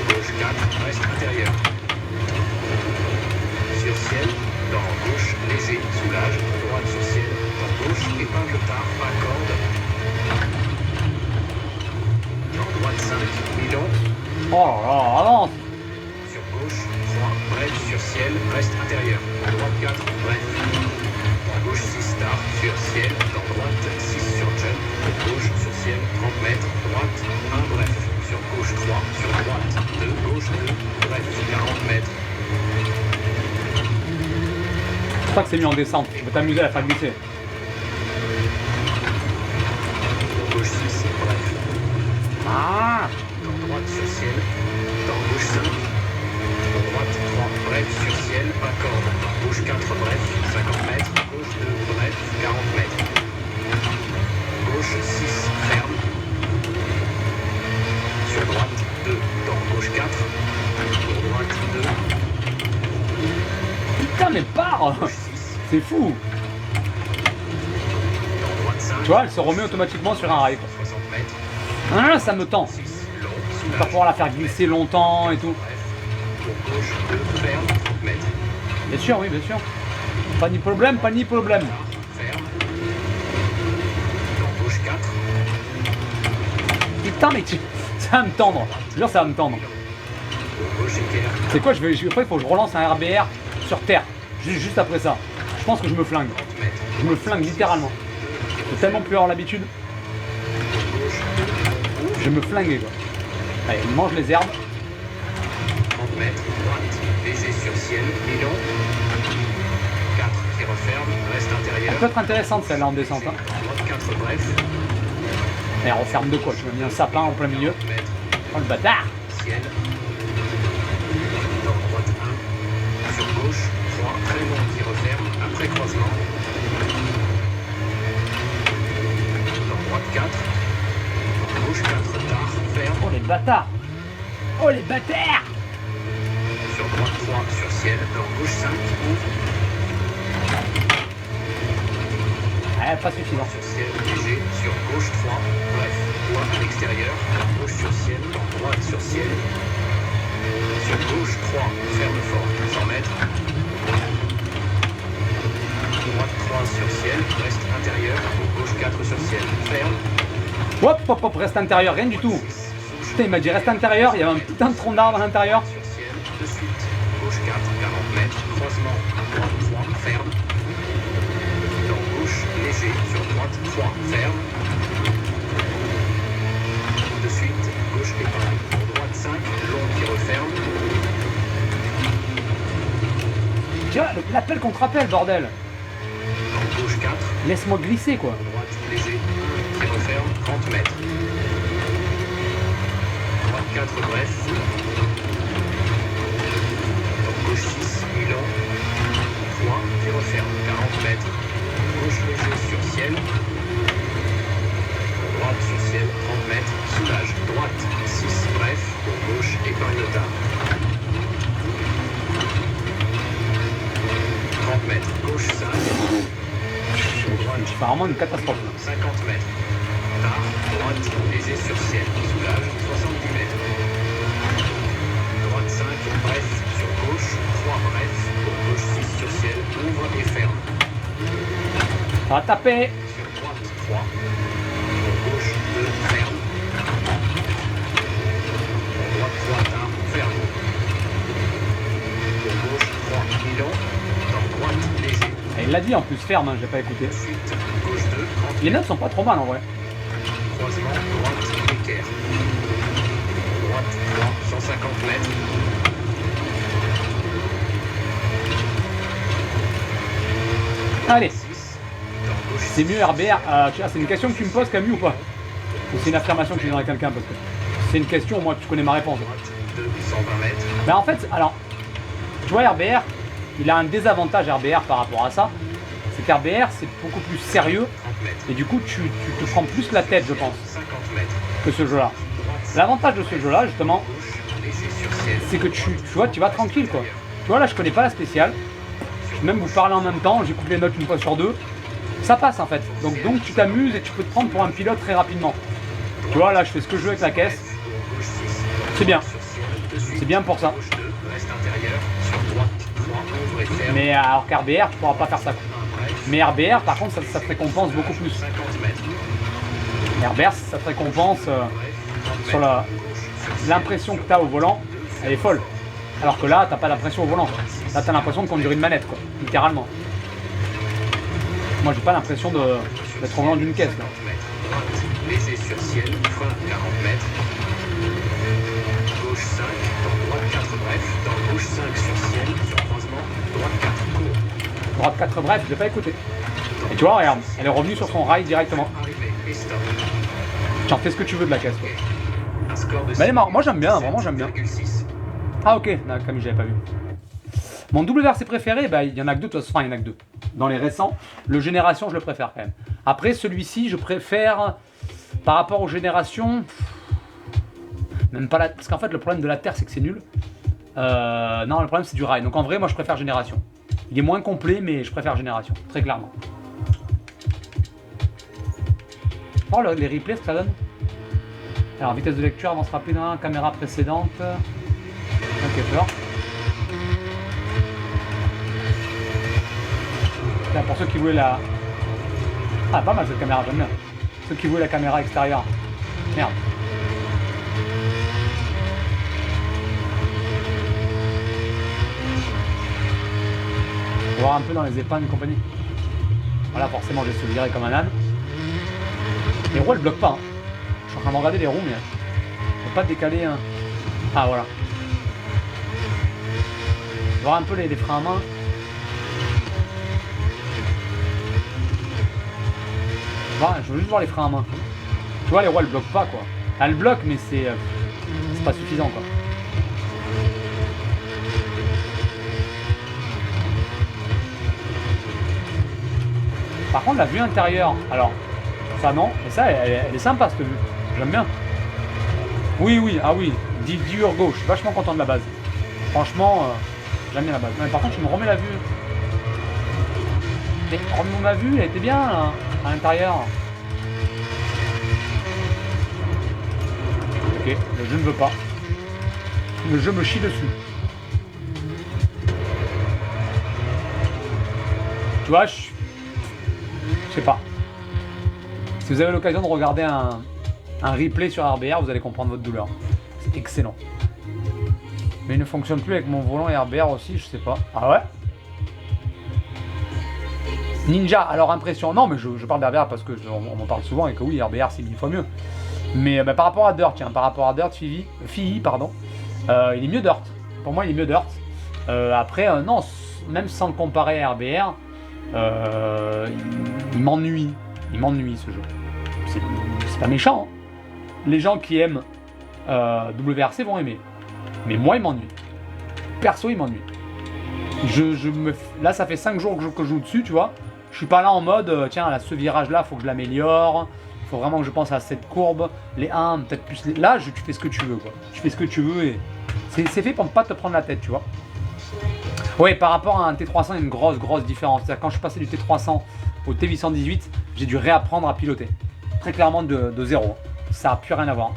Gauche 4, reste intérieur. Sur ciel, dans gauche léger, soulage, droite sur ciel, dans gauche, épingle tard, pas corde. Dans droite 5, Milon. Oh là là, avance. Sur gauche, 3, bref, sur ciel, reste intérieur. À droite 4, bref. À gauche 6, start, sur ciel, dans droite 6 sur jump. Gauche, sur ciel, 30 mètres, droite 1, bref. Sur gauche 3, sur droite 2, gauche 2, bref, 40 mètres. Je crois que c'est mis en descente. Je vais t'amuser à la faire glisser. Gauche 6, bref. Ah. Dans droite sur ciel, dans gauche 5, dans droite 3, bref sur ciel, pas corde, dans gauche 4, bref, 50 mètres, gauche 2, bref, 40 mètres. Gauche 6, ferme. Sur droite 2, dans gauche 4, sur droite 2. Putain, mais pars. Gauche 6, C'est fou. dans droite 5. Tu vois, elle se remet automatiquement sur un rail. 60 mètres, Ah, ça me tend. 6, long, Je vais pas soulage. pouvoir la faire glisser longtemps et tout. Bref, pour gauche 2, ferme, 30 mètres. Bien sûr, oui, bien sûr. Pas ni problème, pas ni problème. Ferme. Dans gauche 4. Putain, mais ça va me tendre. Je te jure, ça va me tendre. Gauche équerre. C'est quoi, après, il faut que je relance un RBR sur terre. Juste après ça. Je pense que je me flingue. 30 mètres. Je me flingue littéralement. J'ai tellement plus avoir l'habitude. Je vais me flinguer, quoi. Allez, on mange les herbes. 30 mètres, droite, léger sur ciel, Milon. 4 qui referme, reste intérieur. Elle peut être intéressante celle-là en descente. Hein. Droite 4 bref. Elle referme de quoi? Tu m'as mis un sapin en plein milieu. 30 mètres, Oh le bâtard! ciel. Dans droite 1. Sur gauche, 3 très long qui referme, après croisement. Dans droite 4. Gauche 4 tard, ferme. Oh les bâtards! Oh les bâtards! Sur droite 3 sur ciel, dans gauche 5 ouvre. Ouais, pas suffisant. Sur ciel léger, sur gauche 3, bref, droit à l'extérieur, gauche sur ciel, droite sur ciel, sur gauche 3, ferme fort, 100 mètres, droite 3 sur ciel, reste intérieur, gauche 4 sur ciel, ferme, Hop, hop, hop, reste intérieur, rien du tout. 6, souche, Putain, il m'a dit reste intérieur, il y avait un putain de tronc d'arbre à l'intérieur. sur ciel, de suite, gauche 4, 40 mètres, croisement, droite 3, ferme, dans gauche, léger, sur droite 3, ferme, de suite, gauche gauche épargne. Droite 5, long qui referme. Tu vois, l'appel contre appel, bordel. Gauche 4. Laisse-moi glisser, quoi. Droite léger qui referme 30 mètres. Droite 4 bref. Gauche 6, Milan. 3 qui referme 40 mètres. Gauche léger sur ciel. Droite sur ciel 30 mètres. Soulage. Droite 6 bref. Pour gauche épargne le tard. 30 mètres. Gauche 5. C'est vraiment une catastrophe. 50 mètres. Tard, droite, léger sur ciel. Soulage, 70 mètres. Droite 5, bref, sur gauche. 3 bref, pour gauche 6 sur ciel. Ouvre et ferme. Ça va taper. Sur droite 3. Pour gauche 2, ferme. Pour droite 3, tard, ferme. Pour gauche 3, Milan. Dans droite, léger. Et il l'a dit en plus, ferme, hein, j'ai pas écouté. Ensuite, gauche 2, 30 Les notes sont pas trop mal en vrai. croisement, droite, équerre. Droite 3, 150 mètres. Allez, 6, dans gauche c'est mieux RBR. C'est une question que tu me poses, Camille, ou pas? Ou c'est une affirmation que tu donnes à quelqu'un? Parce que c'est une question, moi, tu connais ma réponse. droite 2, 120 mètres. Mais en fait, alors, tu vois, RBR, il a un désavantage RBR par rapport à ça. C'est qu'RBR, c'est beaucoup plus sérieux. 30 mètres. Et du coup, tu te prends plus la tête, je pense, 50 mètres. que ce jeu-là. Droite L'avantage de ce jeu-là, justement, gauche, léger sur ciel. c'est que tu vois, tu vas tranquille, quoi. Tu vois, là, je connais pas la spéciale. Je peux même vous parler en même temps, j'écoute les notes une fois sur deux. Ça passe, en fait. Donc tu t'amuses et tu peux te prendre pour un pilote très rapidement. Tu vois, là, je fais ce que je veux avec la caisse. Gauche 6. C'est bien. Sur ciel. De suite. C'est bien pour ça. Gauche 2, reste intérieur. Sur droite 3, ouvre et ferme. Mais alors qu'RBR, tu pourras pas faire ça. 1 bref. Mais RBR, par contre, ça te récompense beaucoup plus. 50 mètres. RBR, ça te récompense Bref. 30 sur mètres. l'impression que tu as au volant, elle est folle. Alors que là, t'as pas l'impression au volant. Quoi. Là, t'as l'impression de conduire une manette, quoi, littéralement. Moi, j'ai pas l'impression d'être au volant d'une caisse. Là. 50 mètres. Droite, léger sur ciel, frein 40 mètres. Gauche 5, dans droite 4 bref, dans gauche 5 sur ciel, sur croisement, droite 4 court. Droite 4 bref, je l'ai pas écouté. Et tu vois, regarde, elle est revenue sur son rail directement. Arrivé et stop. Tu en fais ce que tu veux de la caisse. Quoi. Un score de Mais elle est marrante. Moi, j'aime bien, vraiment, j'aime bien. 7,6. Ah, ok, non, comme j'avais pas vu. Mon WRC préféré, bah, il y en a que deux, de toute façon, enfin, il y en a que deux. Dans les récents, le Génération, je le préfère quand même. Après, celui-ci, je préfère, par rapport aux générations, même pas la... Parce qu'en fait, le problème de la Terre, c'est que c'est nul. Non, le problème, c'est du rail. Donc en vrai, moi, je préfère Génération. Il est moins complet, mais je préfère Génération, très clairement. Oh, les replays, ce que ça donne. Alors, vitesse de lecture, avance rapide, hein, caméra précédente. Ok, peur. Tiens, pour ceux qui voulaient la... Ah, pas mal cette caméra, j'aime bien. Ceux qui voulaient la caméra extérieure. Merde. On va voir un peu dans les épingles et compagnie. Voilà, forcément, je vais se virer comme un âne. Les roues, elles bloquent pas. Hein. Je suis en train de regarder les roues, mais faut pas décaler. Hein. Ah, voilà. Voir un peu les freins à main. Je veux juste voir les freins à main. Tu vois, les roues, elles bloquent pas, quoi. Elles bloquent, mais c'est pas suffisant, quoi. Par contre, la vue intérieure, alors, ça non, mais ça, elle est sympa, cette vue. J'aime bien. Oui, oui, ah oui, dur gauche, je suis vachement content de la base. Franchement, j'aime bien la base. Mais par contre, je me remets la vue. Mais remets ma vue, elle était bien, là, à l'intérieur. Ok, le jeu ne veut pas. Le jeu me chie dessus. Tu vois, je sais pas. Si vous avez l'occasion de regarder un replay sur RBR, vous allez comprendre votre douleur. C'est excellent. Mais il ne fonctionne plus avec mon volant et RBR aussi, je sais pas. Ah ouais? Ninja, alors impression. Non, mais je parle d'RBR parce que on m'en parle souvent et que oui, RBR c'est 1000 fois mieux. Mais par rapport à Dirt, tiens, par rapport à Dirt, Fii, pardon, il est mieux Dirt. Pour moi, il est mieux Dirt. Après, non, même sans le comparer à RBR, il m'ennuie. Il m'ennuie ce jeu. C'est pas méchant. Hein. Les gens qui aiment WRC vont aimer. Mais moi, il m'ennuie. Perso, il m'ennuie. Là, ça fait 5 jours que je joue dessus, tu vois. Je suis pas là en mode, tiens, là, ce virage-là, faut que je l'améliore. Faut vraiment que je pense à cette courbe. Les 1, peut-être plus les... Là, tu fais ce que tu veux, quoi. Tu fais ce que tu veux et... C'est fait pour ne pas te prendre la tête, tu vois. Oui, par rapport à un T300, il y a une grosse différence. C'est-à-dire quand je suis passé du T300 au T818, j'ai dû réapprendre à piloter. Très clairement de zéro. Ça n'a plus rien à voir.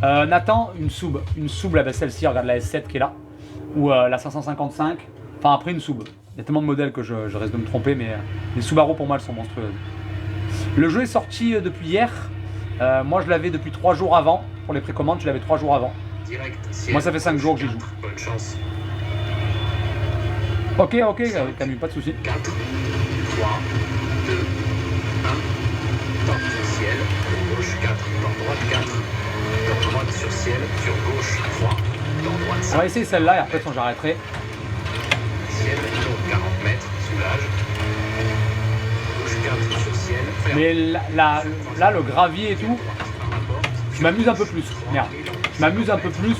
Nathan, une sub, là, ben celle-ci, regarde la S7 qui est là. Ou la 555. Enfin, après une sub. Il y a tellement de modèles que je risque de me tromper, mais les Subaru pour moi elles sont monstrueuses. Le jeu est sorti depuis hier. Moi je l'avais depuis 3 jours avant. Pour les précommandes, je l'avais 3 jours avant. Moi ça fait 5 jours que j'y joue. Bonne chance. Ok, Camus, pas de soucis. 4, 3, 2, 1. Porte sur ciel, gauche 4, dans droite 4. Dans droite sur ciel, sur gauche 3. Dans droite 5. On va essayer celle-là et après j'arrêterai. Ciel, long 40 mètres, soulage. Gauche 4 sur ciel. Ferme. Mais là, le gravier et tout, je m'amuse un peu plus. Merde. Je m'amuse un peu plus.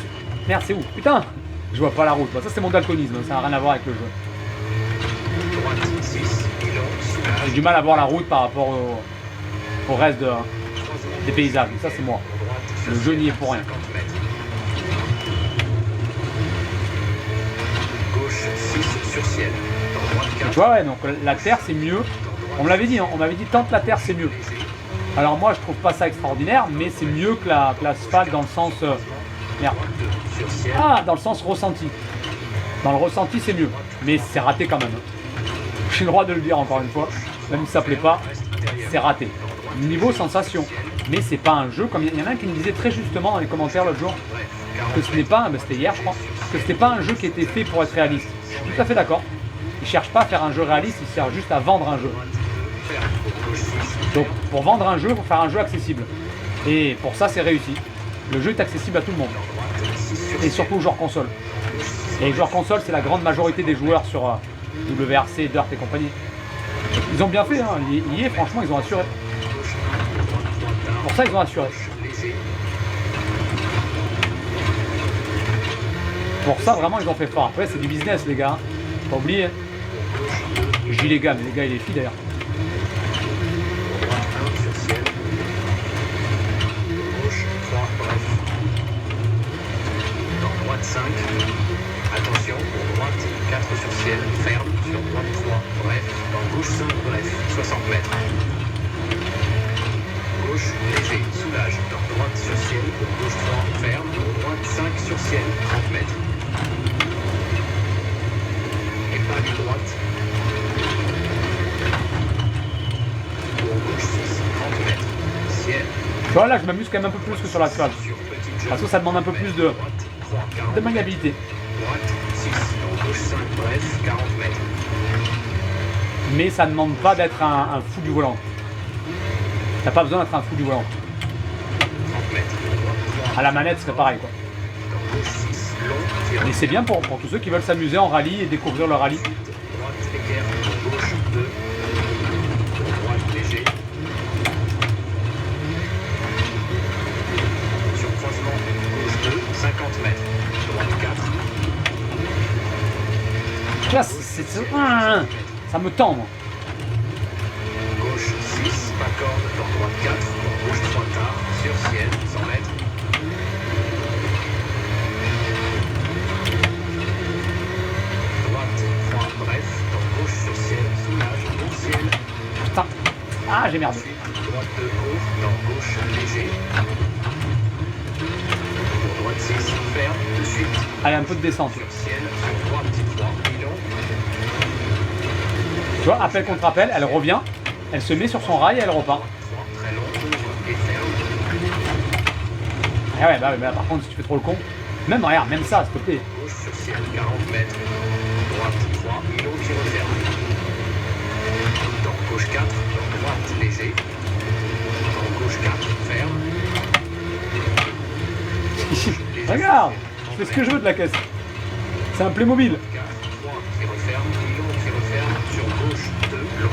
Merde, c'est où? Putain, je vois pas la route. Bon, ça, c'est mon daltonisme. Ça n'a rien à voir avec le jeu. Droite 6, long, soulage. J'ai du mal à voir la route par rapport au reste des paysages. Ça, c'est moi. Le jeu n'y est pour rien. 50 mètres. Gauche 6 sur ciel. Dans droite 4. Tu vois, ouais, donc la terre, c'est mieux. On me l'avait dit, hein, on m'avait dit tant que la terre, c'est mieux. Alors moi, je trouve pas ça extraordinaire, mais c'est mieux que l'asphalte dans le sens... merde. Ah, dans le sens ressenti. Dans le ressenti, c'est mieux. Mais c'est raté quand même. J'ai le droit de le dire encore une fois. Même si ça plaît pas, c'est raté. Niveau sensation. Mais c'est pas un jeu, comme il y en a un qui me disait très justement dans les commentaires l'autre jour, que ce n'est pas, ben c'était hier je crois, que c'était pas un jeu qui était fait pour être réaliste. Je suis tout à fait d'accord. Il cherche pas à faire un jeu réaliste, il cherche juste à vendre un jeu. Donc pour vendre un jeu, pour faire un jeu accessible. Et pour ça c'est réussi. Le jeu est accessible à tout le monde. Et surtout aux joueurs console. Et les joueurs console, c'est la grande majorité des joueurs sur WRC, Dirt et compagnie. Ils ont bien fait, hein. EA, franchement, ils ont assuré. Pour ça, ils ont assuré. Pour ça, vraiment, ils ont fait fort. Après, c'est du business, les gars. Pas oublier. Je dis les gars, mais les gars et les filles d'ailleurs. Dans droite 5. Attention, pour droite 4 sur ciel, ferme, sur droite 3, bref, dans gauche 5, bref, 60 mètres. Gauche, léger, soulage, dans droite sur ciel, pour gauche 3, ferme, pour droite 5 sur ciel, 30 mètres. Et pas du droite. Pour gauche 6, 30 mètres. Ciel. Tu vois, là, je m'amuse quand même un peu plus que sur l'asphalte. Parce que ça demande un peu plus de maniabilité. Droite 6, dans gauche 5, bref, 40 mètres. Mais ça ne demande pas d'être un fou du volant. T'as pas besoin d'être un fou du volant. 30 mètres. À la manette, c'est pareil, quoi. Dans gauche 6, long, Mais c'est bien pour tous ceux qui veulent s'amuser en rallye et découvrir le rallye. droite équerre, gauche 2, droite léger. Sur croisement, gauche 2, 50 mètres, droite 4. Là, ça me tend, moi. Gauche 6, pas corde, dans droite 4, dans gauche 3 tard, sur ciel, 100 mètres. Droite 3, bref, dans gauche sur ciel, soulage, bon ciel. Putain. Ah, j'ai merdé. Droite 2 court, dans gauche léger. Pour droite 6, ferme, de suite. Allez, un peu de descente. Sur ciel, sur droite 3, pilon. Tu vois, appel contre appel, elle revient, elle se met sur son rail et elle repart. 3, très long, ouvre et ferme. Ah ouais, bah par contre, si tu fais trop le con, même regarde, même ça, s'il te plaît. Gauche sur ciel, 40 mètres. Droite 3, pilon qui referme. Dans gauche 4, dans droite léger. Dans gauche 4, ferme. Regarde, je fais ce que je veux de la caisse. C'est un Playmobil. 4, 3 qui referme, long qui referme, sur gauche 2, long,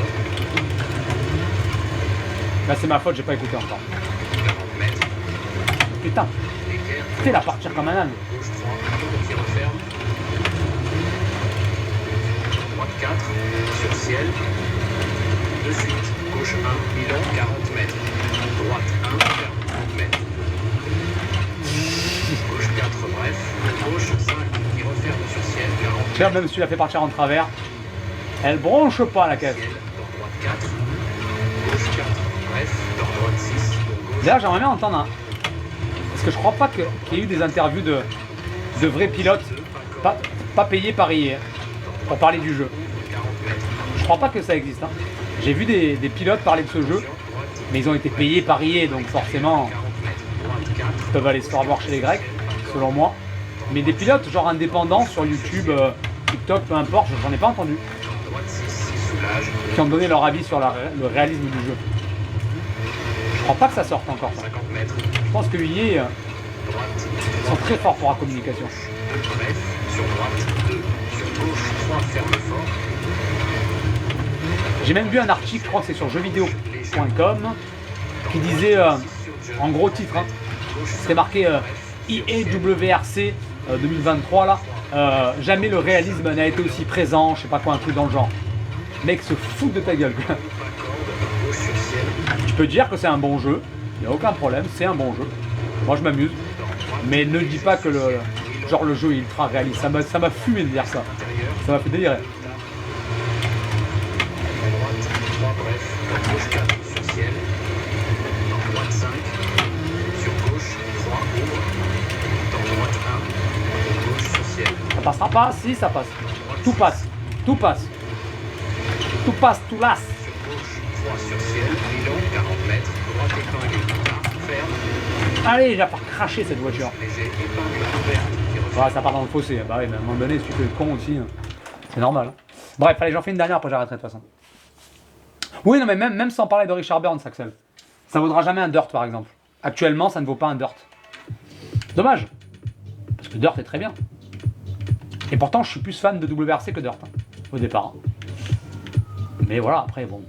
Là c'est ma faute, j'ai pas écouté encore. 40 mètres, Putain, équerre, t'es la partir comme un âne. gauche 3, long qui referme, droite 4, sur ciel, de suite, gauche 1, mi-long, 40 mètres, droite 1, ferme, 30 mètres, gauche 4, bref, gauche 5, qui referme sur ciel, 40 mètres. Regarde, même si tu la fais partir en travers, elle bronche pas la caisse. Ciel, dans droite 4, gauche 4, bref, dans droite 6, donc gauche D'ailleurs, j'aimerais bien entendre un. Parce que je crois pas qu'il y ait eu des interviews de vrais pilotes, 2, pas corde, pas payés par EA, pour parler du jeu. 40 mètres, Je crois pas que ça existe. Hein. J'ai vu des pilotes parler de ce jeu, sur droite, mais ils ont été payés par EA, donc forcément, 40 mètres, droite 4, ils peuvent aller se faire voir chez les Grecs, selon moi. Mais des pilotes genre indépendants sur YouTube, TikTok, peu importe, j'en ai pas entendu, dans droite 6, soulage, qui ont donné leur avis sur le réalisme du jeu. Je crois pas que ça sorte encore. Ça. 50 mètres, Je pense que EA droite, sont très forts pour la communication. 2, bref, sur droite 2, sur gauche 3, ferme fort, J'ai même vu un article, je crois que c'est sur jeuxvideo.com, qui disait, en gros titre, hein, c'était marqué IEWRC 2023 là, jamais le réalisme n'a été aussi présent, je sais pas quoi, un truc dans le genre. Mec, se fout de ta gueule. Quoi. pas corde, gauche sur ciel, Tu peux dire que c'est un bon jeu, il n'y a aucun problème, c'est un bon jeu. Moi je m'amuse, dans droite, mais ne dis pas que le jeu est ultra réaliste. Ça m'a fumé de dire ça. intérieur, Ça m'a fait délirer. dans droite 3, bref, dans gauche 4, sur ciel, dans droite 5, sur gauche 3, ouvre, dans droite 1, dans gauche sur ciel, Ça passera pas? Si, ça passe. Tout passe. Tout passe. Tout passe, tout lasse. sur gauche 3, sur ciel, mi-long, 40 mètres, droite épingle, ferme, Allez, il va pas cracher cette voiture. léger, épingle ouverte, qui referme. Ouais, ça part dans le fossé. Bah oui, mais à un moment donné, si tu fais le con aussi, c'est normal. Hein. Bref, allez, j'en fais une dernière, après j'arrêterai de toute façon. Oui, non, mais même sans parler de Richard Burns, Axel. Ça vaudra jamais un Dirt, par exemple. Actuellement, ça ne vaut pas un Dirt. Dommage. Parce que Dirt est très bien. Et pourtant, je suis plus fan de WRC que Dirt, hein, au départ. Hein. Mais voilà, après, bon.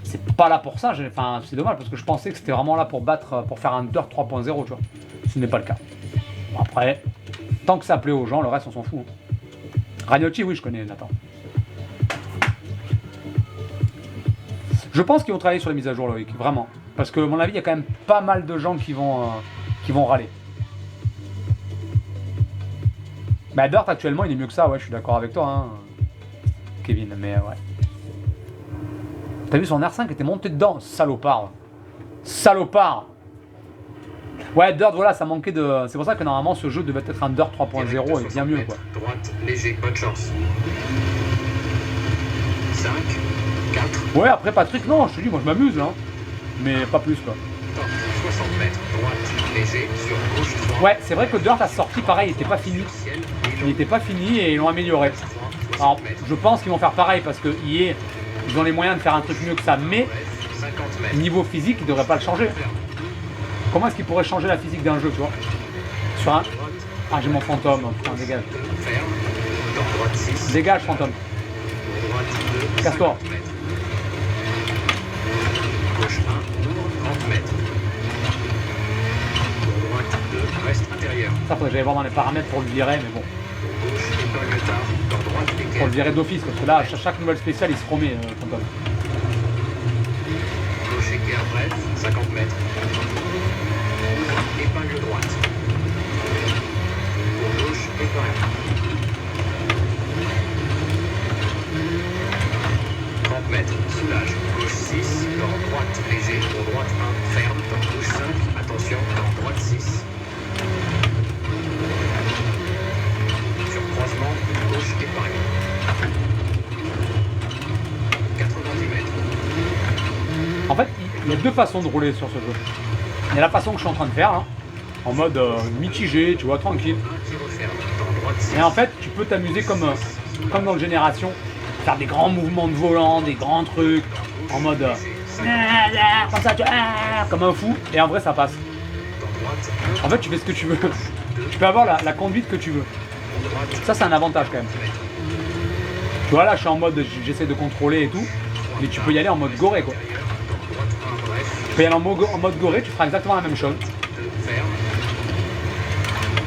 C'est pas là pour ça. Enfin, c'est dommage, parce que je pensais que c'était vraiment là pour battre, pour faire un Dirt 3.0, tu vois. Ce n'est pas le cas. Bon, après, tant que ça plaît aux gens, le reste, on s'en fout. Hein. Ragnotti, oui, je connais, Nathan. Je pense qu'ils vont travailler sur les mises à jour, Loïc, vraiment. Parce que, à mon avis, il y a quand même pas mal de gens qui vont râler. Bah, Dirt, actuellement, il est mieux que ça, ouais, je suis d'accord avec toi, hein, Kevin, mais ouais. T'as vu, son R5 était monté dedans, salopard. Salopard. Ouais, Dirt, voilà, ça manquait de... C'est pour ça que, normalement, ce jeu devait être un Dirt 3.0 et bien mieux, quoi. Droite, léger, bonne chance. 5, 4, Ouais, après, Patrick, non, je te dis, moi, je m'amuse, là. Hein. Mais pas plus, quoi. top, 60 mètres, droite, léger, sur gauche 3. Ouais, c'est vrai que Dirt, à sortie, pareil, il était pas fini. Ciel, Il n'était pas fini et ils l'ont amélioré. 3, Alors, 60 mètres, je pense qu'ils vont faire pareil parce que EA, ils ont les moyens de faire un truc mieux que ça, mais bref, 50 mètres. niveau physique, ils ne devraient pas le changer. Comment est-ce qu'ils pourraient changer la physique d'un jeu, tu vois? Sur un... Droite, Ah, j'ai mon fantôme, putain, dégage. ferme, dans droite 6, Dégage, fantôme. droite 2, Casse-toi. 50 mètres. Gauche 1, ouvre, 30 mètres. Droite 2, reste intérieur. Ça, faudrait que j'aille voir dans les paramètres pour le virer, mais bon. Gauche, épingle tard, dans droite, Pour équerre. le virer d'office, parce que là, chaque nouvelle spéciale, il se promet, fantôme. Gauche, équerre, bref, 50 mètres. Épingle droite. Pour gauche, épingle. 30 mètres, soulage. Gauche 6, dans droite, léger. Pour droite 1, ferme. Dans gauche 5, attention. Dans droite 6. Sur croisement, gauche, épingle. 90 mètres. En fait, il y a deux façons de rouler sur ce jeu. Il y a la façon que je suis en train de faire, là, en mode mitigé, tu vois, tranquille. 1 qui referme. Dans droite 6. Et en fait, tu peux t'amuser comme dans le Génération, faire des grands mouvements de volant, des grands trucs, en mode comme ça, comme un fou, et en vrai ça passe. Dans droite, droite 1, En fait, tu fais ce que tu veux. Tu peux avoir la conduite que tu veux. droite Ça, c'est un avantage quand même. Tu vois, là, je suis en mode, j'essaie de contrôler et tout. Mais tu peux y aller en mode goré, quoi. intérieur, droite 1, bref, Tu peux y aller en mode goré, tu feras exactement la même chose. 2, ferme.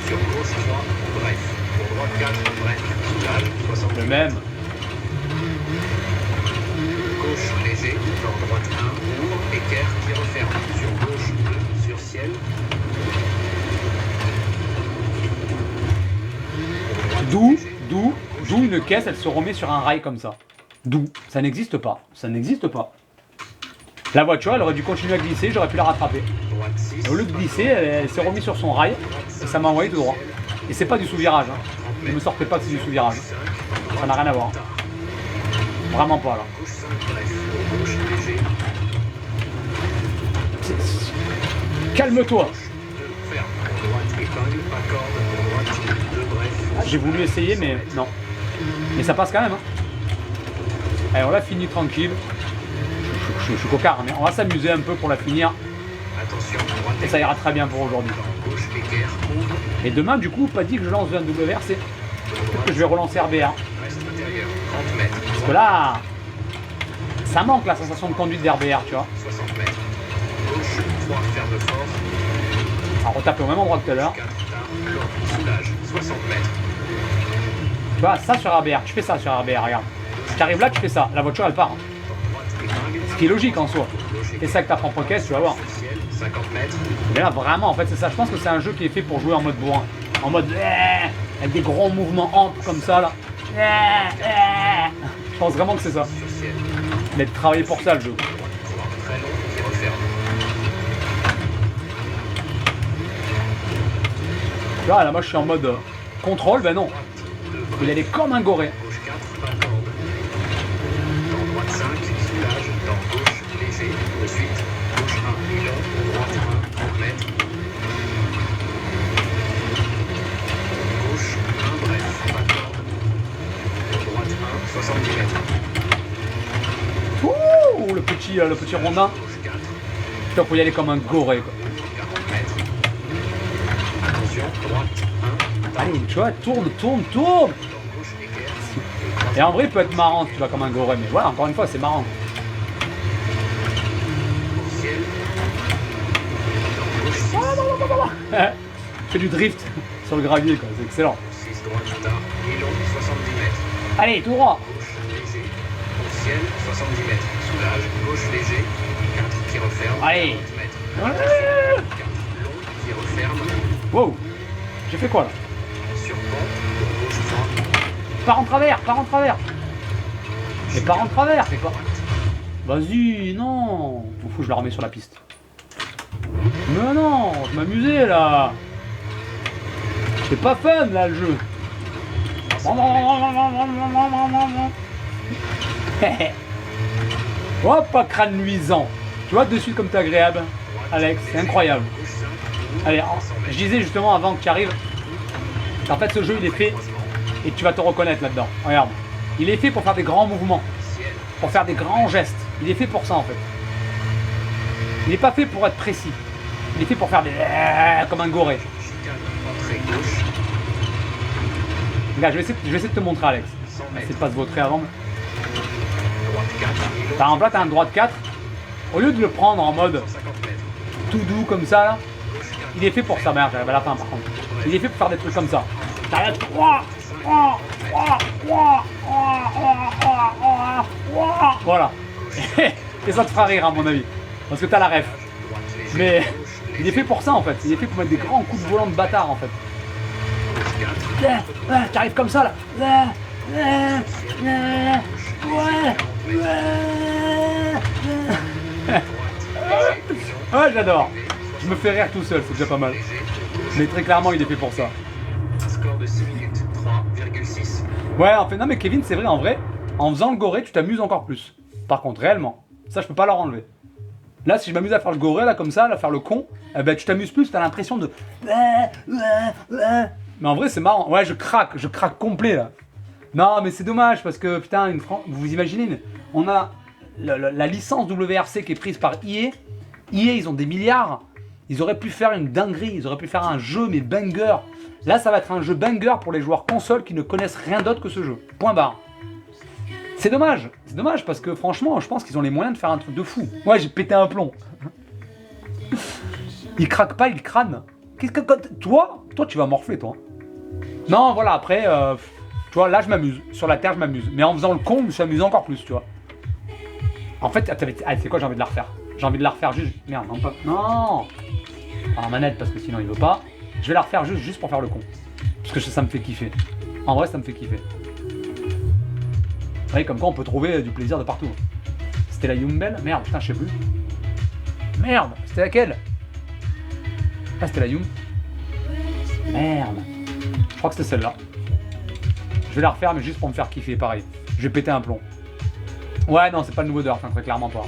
Sur gauche 3, bref. Pour droite 4, bref. Soulage, 60 Le même. Gauche léger, dans droite 1, ouvre, équerre qui referme. Sur gauche 2, sur ciel. D'où une caisse, elle se remet sur un rail comme ça. D'où. Ça n'existe pas. Ça n'existe pas. La voiture, elle aurait dû continuer à glisser, j'aurais pu la rattraper. Droite 6, Et au lieu de glisser, elle s'est remise sur son rail et ça m'a envoyé tout droit. Et c'est pas du sous-virage. Hein. Ne me sortez pas que c'est du sous-virage. 5, Ça n'a rien à voir. Vraiment pas là. gauche 5, bref. Pour gauche léger, Calme-toi. 2, ferme. Pour droite épingle, accorde. Pour droite 2, bref. J'ai voulu essayer mais non. Mais ça passe quand même. Hein. Allez, on l'a fini tranquille. Je suis cocard, mais on va s'amuser un peu pour la finir. Attention, droite Et ça ira très bien pour aujourd'hui. gauche équerre, ouvre. Et demain, du coup, pas dit que je lance un WRC. Peut-être que je vais relancer RBR. Reste intérieur, 30 mètres. Parce que là, ça manque la sensation de conduite d'RBR, tu vois. 60 mètres. Gauche 3, ferme fort. Alors, on tape au même endroit que tout à l'heure. 4, tard, long, soulage, 60 mètres. Tu vois, ça sur RBR, tu fais ça sur RBR, regarde. Tu arrives là, tu fais ça. La voiture, elle part. Hein. Droite épingle. Ce qui est logique en soi. Gauche Et ça avec ta propre caisse, tu vas voir. sur ciel, 50 mètres. Mais là, vraiment, en fait, c'est ça. Je pense que c'est un jeu qui est fait pour jouer en mode bourrin. En mode avec des gros mouvements amples comme ça, là. Je pense vraiment que c'est ça. Sur ciel, Mais travaillé pour ça, le jeu. droite courant très long qui referme. Tu vois, là, moi, je suis en mode contrôle. Ben non. Il allait comme un goré. Gauche 4, accorde. Dans droite 5, soulage. Dans gauche, léger. De suite, gauche 1, long. Droite 1, 30 mètres. Gauche 1, bref, accorde. Droite 1, 70 mètres. Ouh, le petit rondin. Gauche 4, Putain, faut y aller comme un goré, quoi. 40 mètres. Attention, droite 1, Allez, tu vois, tourne. dans gauche, équerre. Et en vrai, il peut être marrant si tu vas comme un goré. Mais voilà, encore une fois, c'est marrant. Au ciel. Dans gauche 6, Je fais du drift sur le gravier, quoi. C'est excellent. 6 droite tard, mi-long, 70 mètres. Allez, tout droit. Gauche léger. Au ciel, 70 mètres. Soulage, gauche léger. 4 qui referme. Allez. 30 mètres. Ouais. 4 long qui referme. Wow. J'ai fait quoi, là? Sur pont, gauche 3. Pars en travers, pars en travers. Mais pars en travers, fais pas. Vas-y, non. M'en fous, je la remets sur la piste. Mais non, je m'amusais, là. C'est pas fun, là, le jeu. Hop, pas crâne luisant. Tu vois, de suite, comme t'es agréable, Alex, c'est incroyable. Gauche 5, Allez, je disais justement avant que tu arrives, qu'en fait, ce jeu, il est fait, et tu vas te reconnaître là-dedans. Regarde, il est fait pour faire des grands mouvements, ciel. pour faire des grands gestes. Il est fait pour ça, en fait. Il n'est pas fait pour être précis. Il est fait pour faire des... comme un goré. Chicane, entrée gauche. Regarde, je vais essayer de te montrer, Alex. 100 Essaye mètres. de pas se vautrer avant. Droite 4, mi-long. Par exemple, là, t'as un droite 4. Au lieu de le prendre en mode 150 mètres. tout doux comme ça, là, Gauche 4. il est fait pour ça. Merde, j'arrive à la fin, par contre. Il est fait pour faire des trucs comme ça. T'arrêtes. Voilà. Et ça te fera rire, à mon avis. Parce que t'as la ref. Droite léger. Mais Gauche il est fait pour ça, en fait. Il est fait pour mettre des grands coups de volant de bâtard, en fait. Gauche 4. T'arrives comme ça, là. Ouais, j'adore. Je me fais rire tout seul, c'est déjà pas mal. Mais très clairement, il est fait pour ça. Score de 6 minutes, 3,6. Ouais, en fait, non, mais Kevin, c'est vrai, en vrai, en faisant le goré, tu t'amuses encore plus. Par contre, réellement, ça, je peux pas leur enlever. Là, si je m'amuse à faire le goré, là, comme ça, à faire le con, eh ben, tu t'amuses plus, t'as l'impression de... Mais en vrai, c'est marrant. Ouais, je craque complet, là. Non, mais c'est dommage, parce que, putain, vous imaginez, on a la licence WRC qui est prise par EA. EA, ils ont des milliards. Ils auraient pu faire une dinguerie, ils auraient pu faire un jeu, mais banger. Là, ça va être un jeu banger pour les joueurs console qui ne connaissent rien d'autre que ce jeu. Point barre. C'est dommage parce que franchement, je pense qu'ils ont les moyens de faire un truc de fou. Ouais, j'ai pété un plomb. Il craque pas, il crâne. Qu'est-ce que toi, tu vas morfler, toi. Non, voilà, après, tu vois, là, je m'amuse. Sur la terre, je m'amuse. Mais en faisant le con, je m'amuse encore plus, tu vois. En fait, c'est quoi, j'ai envie de la refaire. J'ai envie de la refaire juste... Merde, non, pas... Non. En manette, parce que sinon, il veut pas. Je vais la refaire juste pour faire le con. Parce que ça me fait kiffer. En vrai, ça me fait kiffer. Vous voyez, comme quoi, on peut trouver du plaisir de partout. C'était la Yumbel. Merde, putain, je sais plus. Merde, c'était laquelle? Ah, c'était la Yum. Merde. Je crois que c'était celle-là. Je vais la refaire, mais juste pour me faire kiffer, pareil. Je vais péter un plomb. Ouais, non, c'est pas le nouveau Dirt, hein, très clairement pas.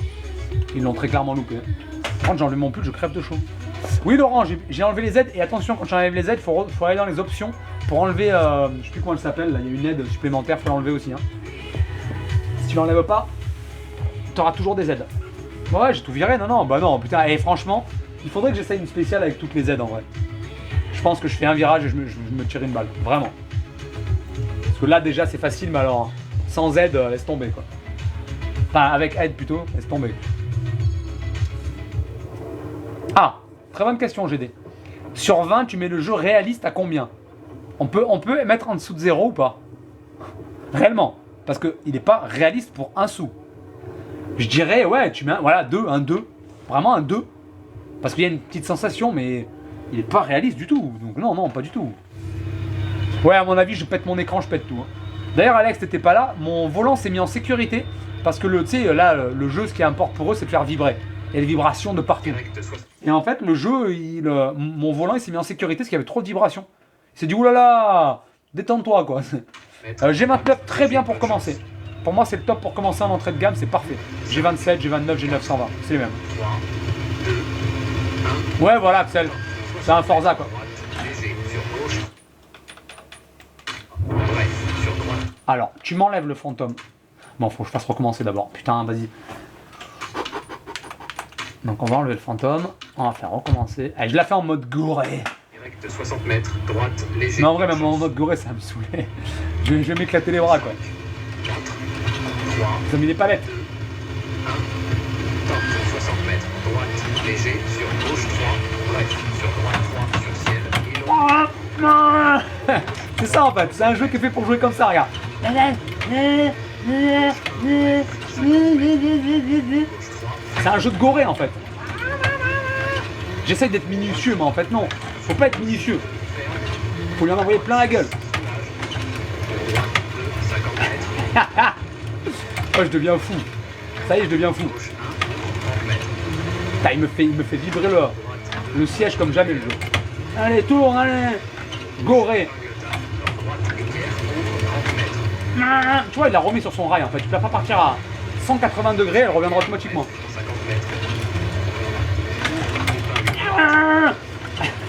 Ils l'ont très clairement loupé. Quand j'enlève mon pull, je crève de chaud. Oui, Laurent, j'ai enlevé les aides. Et attention, quand j'enlève les aides, faut aller dans les options pour enlever. Je sais plus comment elle s'appelle. Là, il y a une aide supplémentaire, faut l'enlever aussi. Hein. Si tu l'enlèves pas, t'auras toujours des aides. Ouais, j'ai tout viré. Non, bah non, putain. Et franchement, il faudrait que j'essaye une spéciale avec toutes les aides en vrai. Je pense que je fais un virage et je me tire une balle. Vraiment. Parce que là, déjà, c'est facile, mais alors, sans aide, laisse tomber quoi. Enfin, avec aide plutôt, laisse tomber. Ah, très bonne question, GD. Sur 20, tu mets le jeu réaliste à combien? On peut mettre en dessous de 0 ou pas? Réellement. Parce qu'il n'est pas réaliste pour un sou. Je dirais, ouais, tu mets un 2. Vraiment un 2. Parce qu'il y a une petite sensation, mais il n'est pas réaliste du tout. Donc non, pas du tout. Ouais, à mon avis, je pète mon écran, je pète tout. Hein. D'ailleurs, Alex, t'étais pas là. Mon volant s'est mis en sécurité. Parce que tu sais, là, le jeu, ce qui importe pour eux, c'est de faire vibrer. Et les vibrations de partout. Et en fait, le jeu, mon volant, il s'est mis en sécurité parce qu'il y avait trop de vibrations. Il s'est dit, oulala, détends-toi, quoi. G29, très bien pour commencer. Pour moi, c'est le top pour commencer en entrée de gamme, c'est parfait. G27, G29, G920, c'est les mêmes. Ouais, voilà, Axel. C'est un Forza, quoi. Alors, tu m'enlèves le fantôme. Bon, faut que je fasse recommencer d'abord. Putain, vas-y. Donc, on va enlever le fantôme. On va faire recommencer. Allez, je la fais en mode gouré. De 60 mètres, droite, léger. Mais en vrai, même en mode gouré, ça va me saouler. Je vais m'éclater les bras, quoi. 4, 3, Ça met des palettes. 1, top, 60 mètres, droite, léger, sur gauche 3, bref, sur droite 3, sur ciel, et long. C'est ça en fait, c'est un jeu qui est fait pour jouer comme ça, regarde. C'est un jeu de goré en fait. J'essaye d'être minutieux, mais en fait non. Faut pas être minutieux. Faut lui en envoyer plein la gueule. Oh, je deviens fou. Ça y est, je deviens fou. Putain, il me fait vibrer le siège comme jamais le jeu. Allez, tourne, allez. Goré. Tu vois, il l'a remis sur son rail en fait. Tu ne peux pas partir à 180 degrés, elle reviendra automatiquement.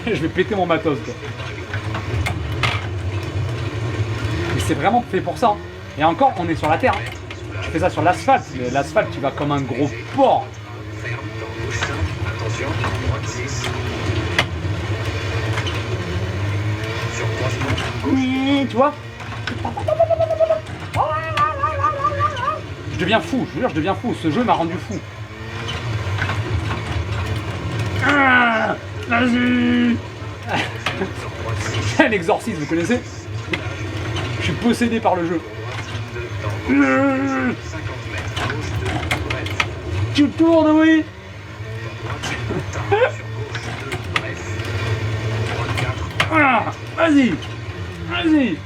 Je vais péter mon matos quoi. Mais c'est vraiment fait pour ça. Et encore, on est sur la terre. Tu fais ça sur l'asphalte, mais l'asphalte tu vas comme un gros porc. Attention, droite 6. Sur croisement. Tu vois? Je deviens fou, je vous jure, je deviens fou. Ce jeu m'a rendu fou. Vas-y. Un exorcisme, vous connaissez? Je suis possédé par le jeu. Tu tournes, oui. Vas-y. Vas-y.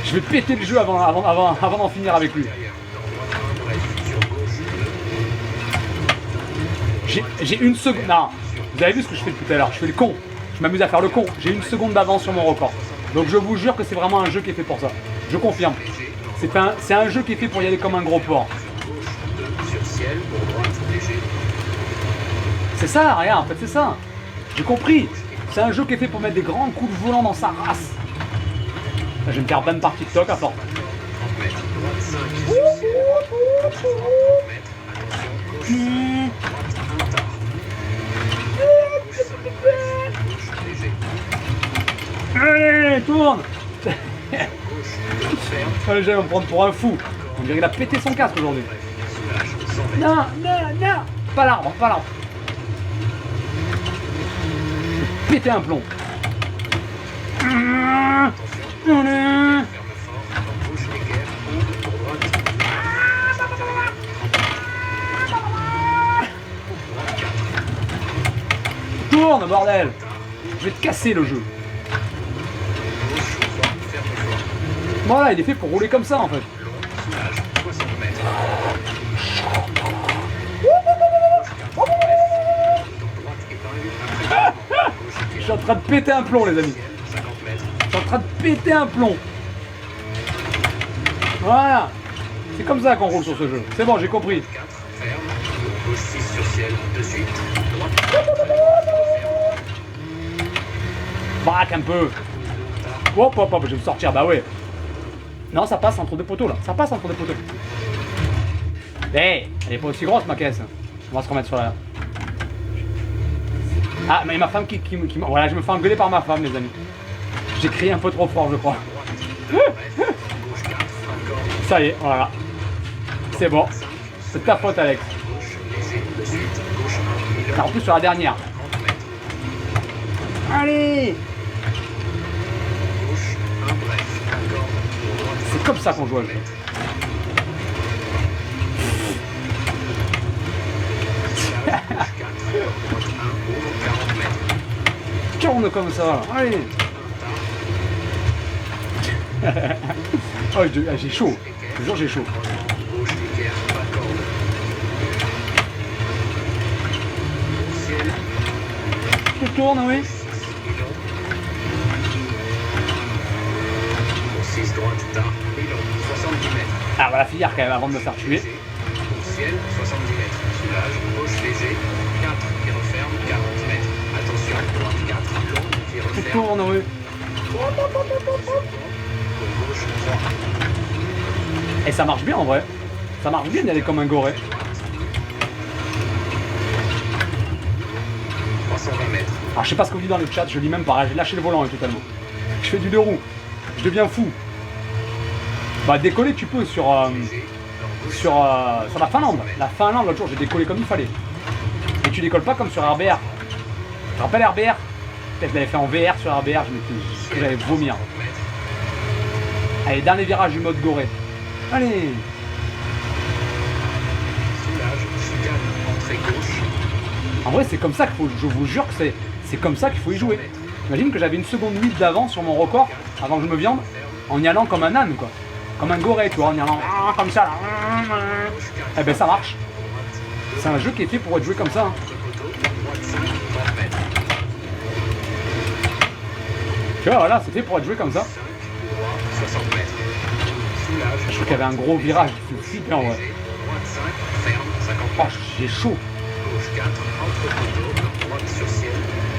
Je vais péter le jeu avant d'en finir avec lui. J'ai une seconde. Non, vous avez vu ce que je fais depuis tout à l'heure. Je fais le con. Je m'amuse à faire le con. J'ai une seconde d'avance sur mon record. Donc je vous jure que c'est vraiment un jeu qui est fait pour ça. Je confirme. C'est un jeu qui est fait pour y aller comme un gros porc. C'est ça, regarde, en fait c'est ça. J'ai compris. C'est un jeu qui est fait pour mettre des grands coups de volant dans sa race. Je vais me faire ban par TikTok à force. Allez, tourne. Gauche, ferme. Allez, j'allais me prendre pour un fou. On dirait qu'il a pété son casque aujourd'hui. Soulage, 100 mètres. Non, non, non. Pas l'arbre, pas l'arbre. Péter un plomb. Attention, ferme fort. Dans gauche, équerre, haut, pour droite. Intérieur. Tourne, bordel. Je vais te casser le jeu. Gauche, droite, ferme fort. Voilà, il est fait pour rouler comme ça en fait. Long, soulage, 60 mètres. Gauche, 4, bref. Donc droite, épingle, après. Gauche, Je équerre, suis en train de péter un plomb, les amis. 50 mètres. Je suis en train de péter un plomb. Voilà. C'est comme ça qu'on roule sur ce jeu. C'est bon, j'ai compris. 4, ferme. Gauche 6 sur ciel, de suite. Droite, Braque un peu. Hop, hop, hop, je vais me sortir. Bah ouais. Non, ça passe entre deux poteaux là. Ça passe entre deux poteaux. Hé, elle est pas aussi grosse ma caisse. On va se remettre sur la. Ah, mais ma femme qui voilà, je me fais engueuler par ma femme, les amis. J'ai crié un peu trop fort, je crois. gauche 4, encore. Ça y est, voilà. C'est bon. C'est ta faute, Alex. Gauche, léger, de suite. Gauche 1, Ah, en plus sur la dernière. 30 mètres. Allez. Gauche 1, bref. Encore. Pour droite, C'est comme ça qu'on joue à le jeu. soulage, gauche 4, droite 1, ouvre 40 mètres. Tourne comme ça. Allez. Oh, j'ai chaud. Je te jure, j'ai chaud. Gauche, équerre, pas corde. Ciel, Je tourne, oui. 6 droite, tard, et long, 70 mètres. Ah, voilà, filière quand même avant de me faire tuer. Léger, au ciel, 70 mètres. Soulage, gauche léger, 4, qui referme, 40 mètres. Attention, droite 4, long, qui Je referme. tourne, oui. Gauche 3, Et ça marche bien en vrai. Ça marche bien d'aller comme un goré. 320 mètres. Alors je sais pas ce que vous dites dans le chat, je lis même pas, j'ai lâché le volant totalement. Je fais du deux roues. Je deviens fou. Bah décoller tu peux sur Léger, dans gauche, sur la Finlande. La Finlande l'autre jour j'ai décollé comme il fallait. Et tu décolles pas comme sur RBR. Tu te rappelles RBR? Peut-être je l'avais fait en VR sur RBR, j'allais vomir. 30 mètres. Allez, dernier virage du mode goré. Allez. Soulage, chicane, entrée gauche. En vrai c'est comme ça qu'il faut, je vous jure que c'est comme ça qu'il faut y jouer. Imagine que j'avais une seconde 8 d'avance sur mon record avant que je me viande en y allant comme un âne quoi. Comme un goré, tu vois, en y allant comme ça là. Gauche 4, Eh ben ça marche. droite, C'est un jeu qui est fait pour être joué comme ça. Hein. poteau, droite 5, 30 mètres. Tu vois, voilà, c'est fait pour être joué comme ça. 5, droit, 60 mètres. Soulage, Je crois qu'il y avait un gros virage qui me flippait en vrai. léger, droite 5, ferme, 50 Oh, mètres. j'ai chaud. Gauche 4, entre poteau, droite sur ciel.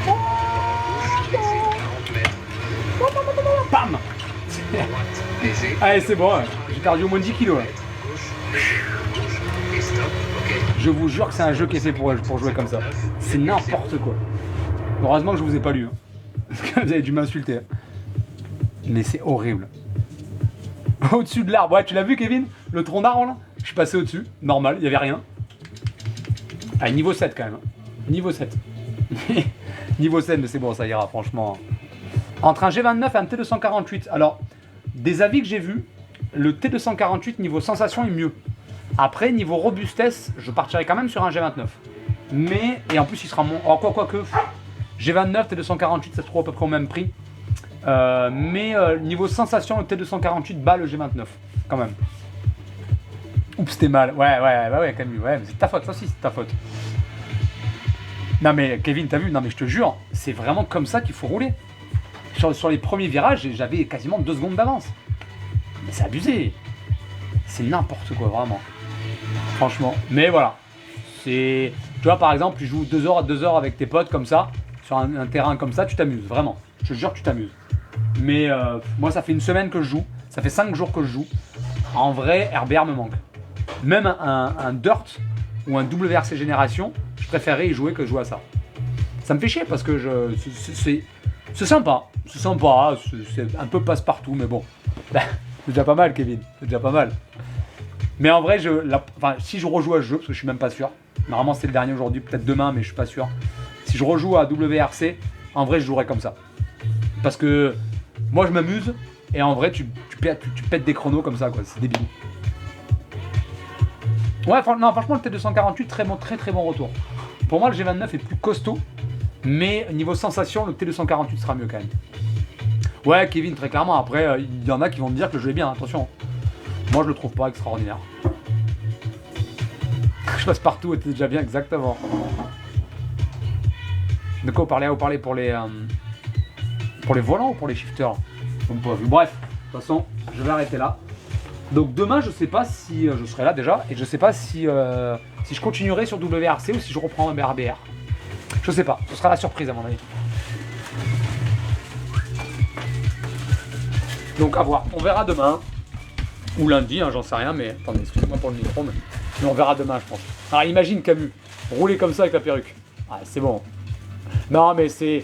Gauche, léger, 40 mètres. Bam. Droite, léger. Allez, c'est bon, ouais. J'ai perdu au moins 10 kilos là. Gauche, léger, gauche, et stop, ok. Je vous jure que c'est un jeu qui est fait pour jouer comme ça. C'est n'importe quoi. Heureusement que je vous ai pas lu. Hein. Parce que vous avez dû m'insulter. Hein. Mais c'est horrible. Au-dessus de l'arbre. Ouais, tu l'as vu, Kevin? Le tronc d'arbre là? Je suis passé au-dessus. Normal, il n'y avait rien. Ah, niveau 7 quand même. Hein. Niveau 7. Niveau 7, mais c'est bon, ça ira, franchement. Entre un G29 et un T248. Alors, des avis que j'ai vus, le T248 niveau sensation est mieux. Après, niveau robustesse, je partirai quand même sur un G29. Mais, et en plus, il sera mon. Oh, quoi que. G29, T248, ça se trouve à peu près au même prix. Mais niveau sensation, le T248 bat le G29, quand même. Oups, c'était mal. Ouais, Camille, ouais, mais c'est ta faute, ça aussi, c'est ta faute. Non, mais Kevin, t'as vu? Non, mais je te jure, c'est vraiment comme ça qu'il faut rouler. Sur les premiers virages, j'avais quasiment 2 secondes d'avance. Mais c'est abusé. C'est n'importe quoi, vraiment. Franchement. Mais voilà. C'est. Tu vois, par exemple, tu joues 2 heures à 2 heures avec tes potes comme ça, sur un terrain comme ça, tu t'amuses, vraiment. Je te jure que tu t'amuses. Mais moi, ça fait une semaine que je joue. Ça fait 5 jours que je joue. En vrai, RBR me manque. Même un Dirt ou un WRC Génération, je préférerais y jouer que jouer à ça. Ça me fait chier parce que c'est sympa, c'est un peu passe-partout, mais bon. C'est déjà pas mal, Kevin, c'est déjà pas mal. Mais en vrai, si je rejoue à ce jeu, parce que je suis même pas sûr, normalement c'est le dernier aujourd'hui, peut-être demain, mais je suis pas sûr. Si je rejoue à WRC, en vrai je jouerai comme ça. Parce que moi je m'amuse, et en vrai tu pètes des chronos comme ça, quoi, c'est débile. Ouais, non, franchement le T248, très bon retour. Pour moi le G29 est plus costaud, mais niveau sensation, le T248 sera mieux quand même. Ouais, Kevin, très clairement, après, il y en a qui vont me dire que le jeu est bien, attention. Moi, je le trouve pas extraordinaire. Je passe partout, était déjà bien, exactement. De quoi vous parlez pour les volants ou pour les shifters? Bref, de toute façon, je vais arrêter là. Donc demain, je sais pas si je serai là déjà, et je sais pas si je continuerai sur WRC ou si je reprends un RBR. Je sais pas, ce sera la surprise à mon avis. Donc à voir, on verra demain, ou lundi, hein, j'en sais rien, mais attendez, excusez-moi pour le micro, mais on verra demain, je pense. Alors imagine Camus, rouler comme ça avec la perruque. Ah, c'est bon. Non, mais c'est...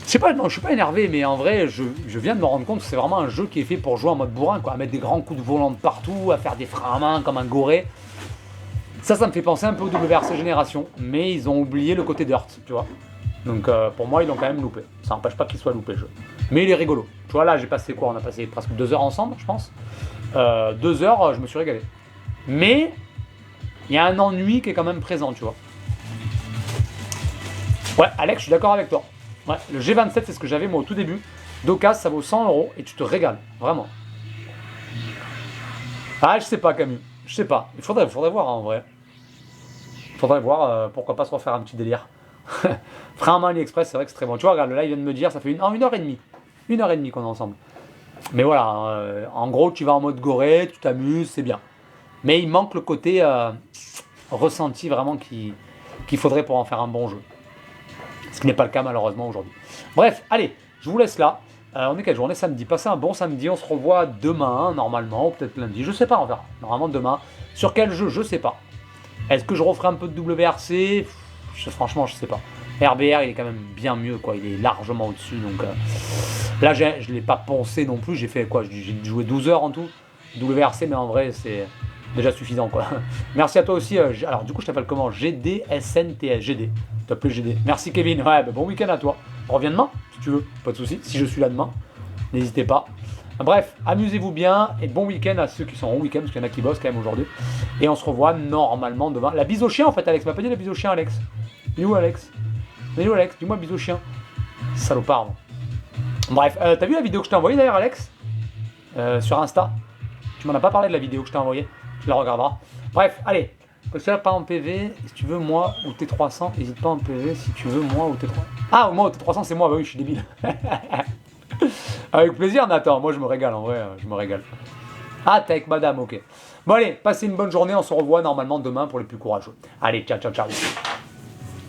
Je sais pas, non, je suis pas énervé, mais en vrai, je viens de me rendre compte que c'est vraiment un jeu qui est fait pour jouer en mode bourrin, quoi, à mettre des grands coups de volant de partout, à faire des freins à main comme un goré. Ça me fait penser un peu au WRC Génération, mais ils ont oublié le côté dirt, tu vois. Donc pour moi, ils l'ont quand même loupé. Ça n'empêche pas qu'il soit loupé le jeu. Mais il est rigolo. Tu vois, là, j'ai passé quoi? On a passé presque 2 heures ensemble, je pense. 2 heures, je me suis régalé. Mais il y a un ennui qui est quand même présent, tu vois. Ouais, Alex, je suis d'accord avec toi. Ouais, le G27, c'est ce que j'avais moi au tout début. D'occasion, ça vaut 100 € et tu te régales, vraiment. Ah, je sais pas, Camus. Je sais pas. Il faudrait voir, hein, en vrai. Il faudrait voir, pourquoi pas se refaire un petit délire. Frein à main AliExpress, c'est vrai que c'est très bon. Tu vois, regarde, là, il vient de me dire, ça fait 1h30. 1h30 qu'on est ensemble. Mais voilà, en gros, tu vas en mode goré, tu t'amuses, c'est bien. Mais il manque le côté ressenti vraiment qu'il faudrait pour en faire un bon jeu. Ce qui n'est pas le cas malheureusement aujourd'hui. Bref, allez, je vous laisse là. On est quelle journée? Samedi. Passez un bon samedi. On se revoit demain, normalement, ou peut-être lundi. Je sais pas, on verra. Normalement demain. Sur quel jeu? Je sais pas. Est-ce que je referai un peu de WRC? Franchement, je sais pas. RBR, il est quand même bien mieux, quoi. Il est largement au-dessus. Donc là, je ne l'ai pas poncé non plus. J'ai fait quoi? J'ai joué 12 heures en tout. WRC, mais en vrai, c'est déjà suffisant, quoi. Merci à toi aussi. Alors, du coup, je t'appelle comment? GDSNTS. GD. Je t'appelle GD. Merci, Kevin. Ouais, bah, bon week-end à toi. Reviens demain, si tu veux. Pas de souci. Si je suis là demain, n'hésitez pas. Bref, amusez-vous bien et bon week-end à ceux qui sont au week-end, parce qu'il y en a qui bossent quand même aujourd'hui. Et on se revoit normalement demain. La bise au chien, en fait, Alex. M'a pas dit la bise au chien, Alex. Il est où, Alex? Il est où, Alex? Dis-moi bise au chien. Salopard. Bref, t'as vu la vidéo que je t'ai envoyée d'ailleurs, Alex? Sur Insta. Tu m'en as pas parlé de la vidéo que je t'ai envoyée. Tu la regarderas. Bref, allez. Comme ça, pas en PV. Si tu veux, moi ou T300, n'hésite pas en PV si tu veux, moi ou T300. Ah, moi ou T300, c'est moi. Bah oui, je suis débile. Avec plaisir, Nathan. Moi, je me régale, en vrai. Je me régale. Ah, t'es avec madame, ok. Bon, allez, passez une bonne journée. On se revoit normalement demain pour les plus courageux. Allez, ciao, ciao, ciao.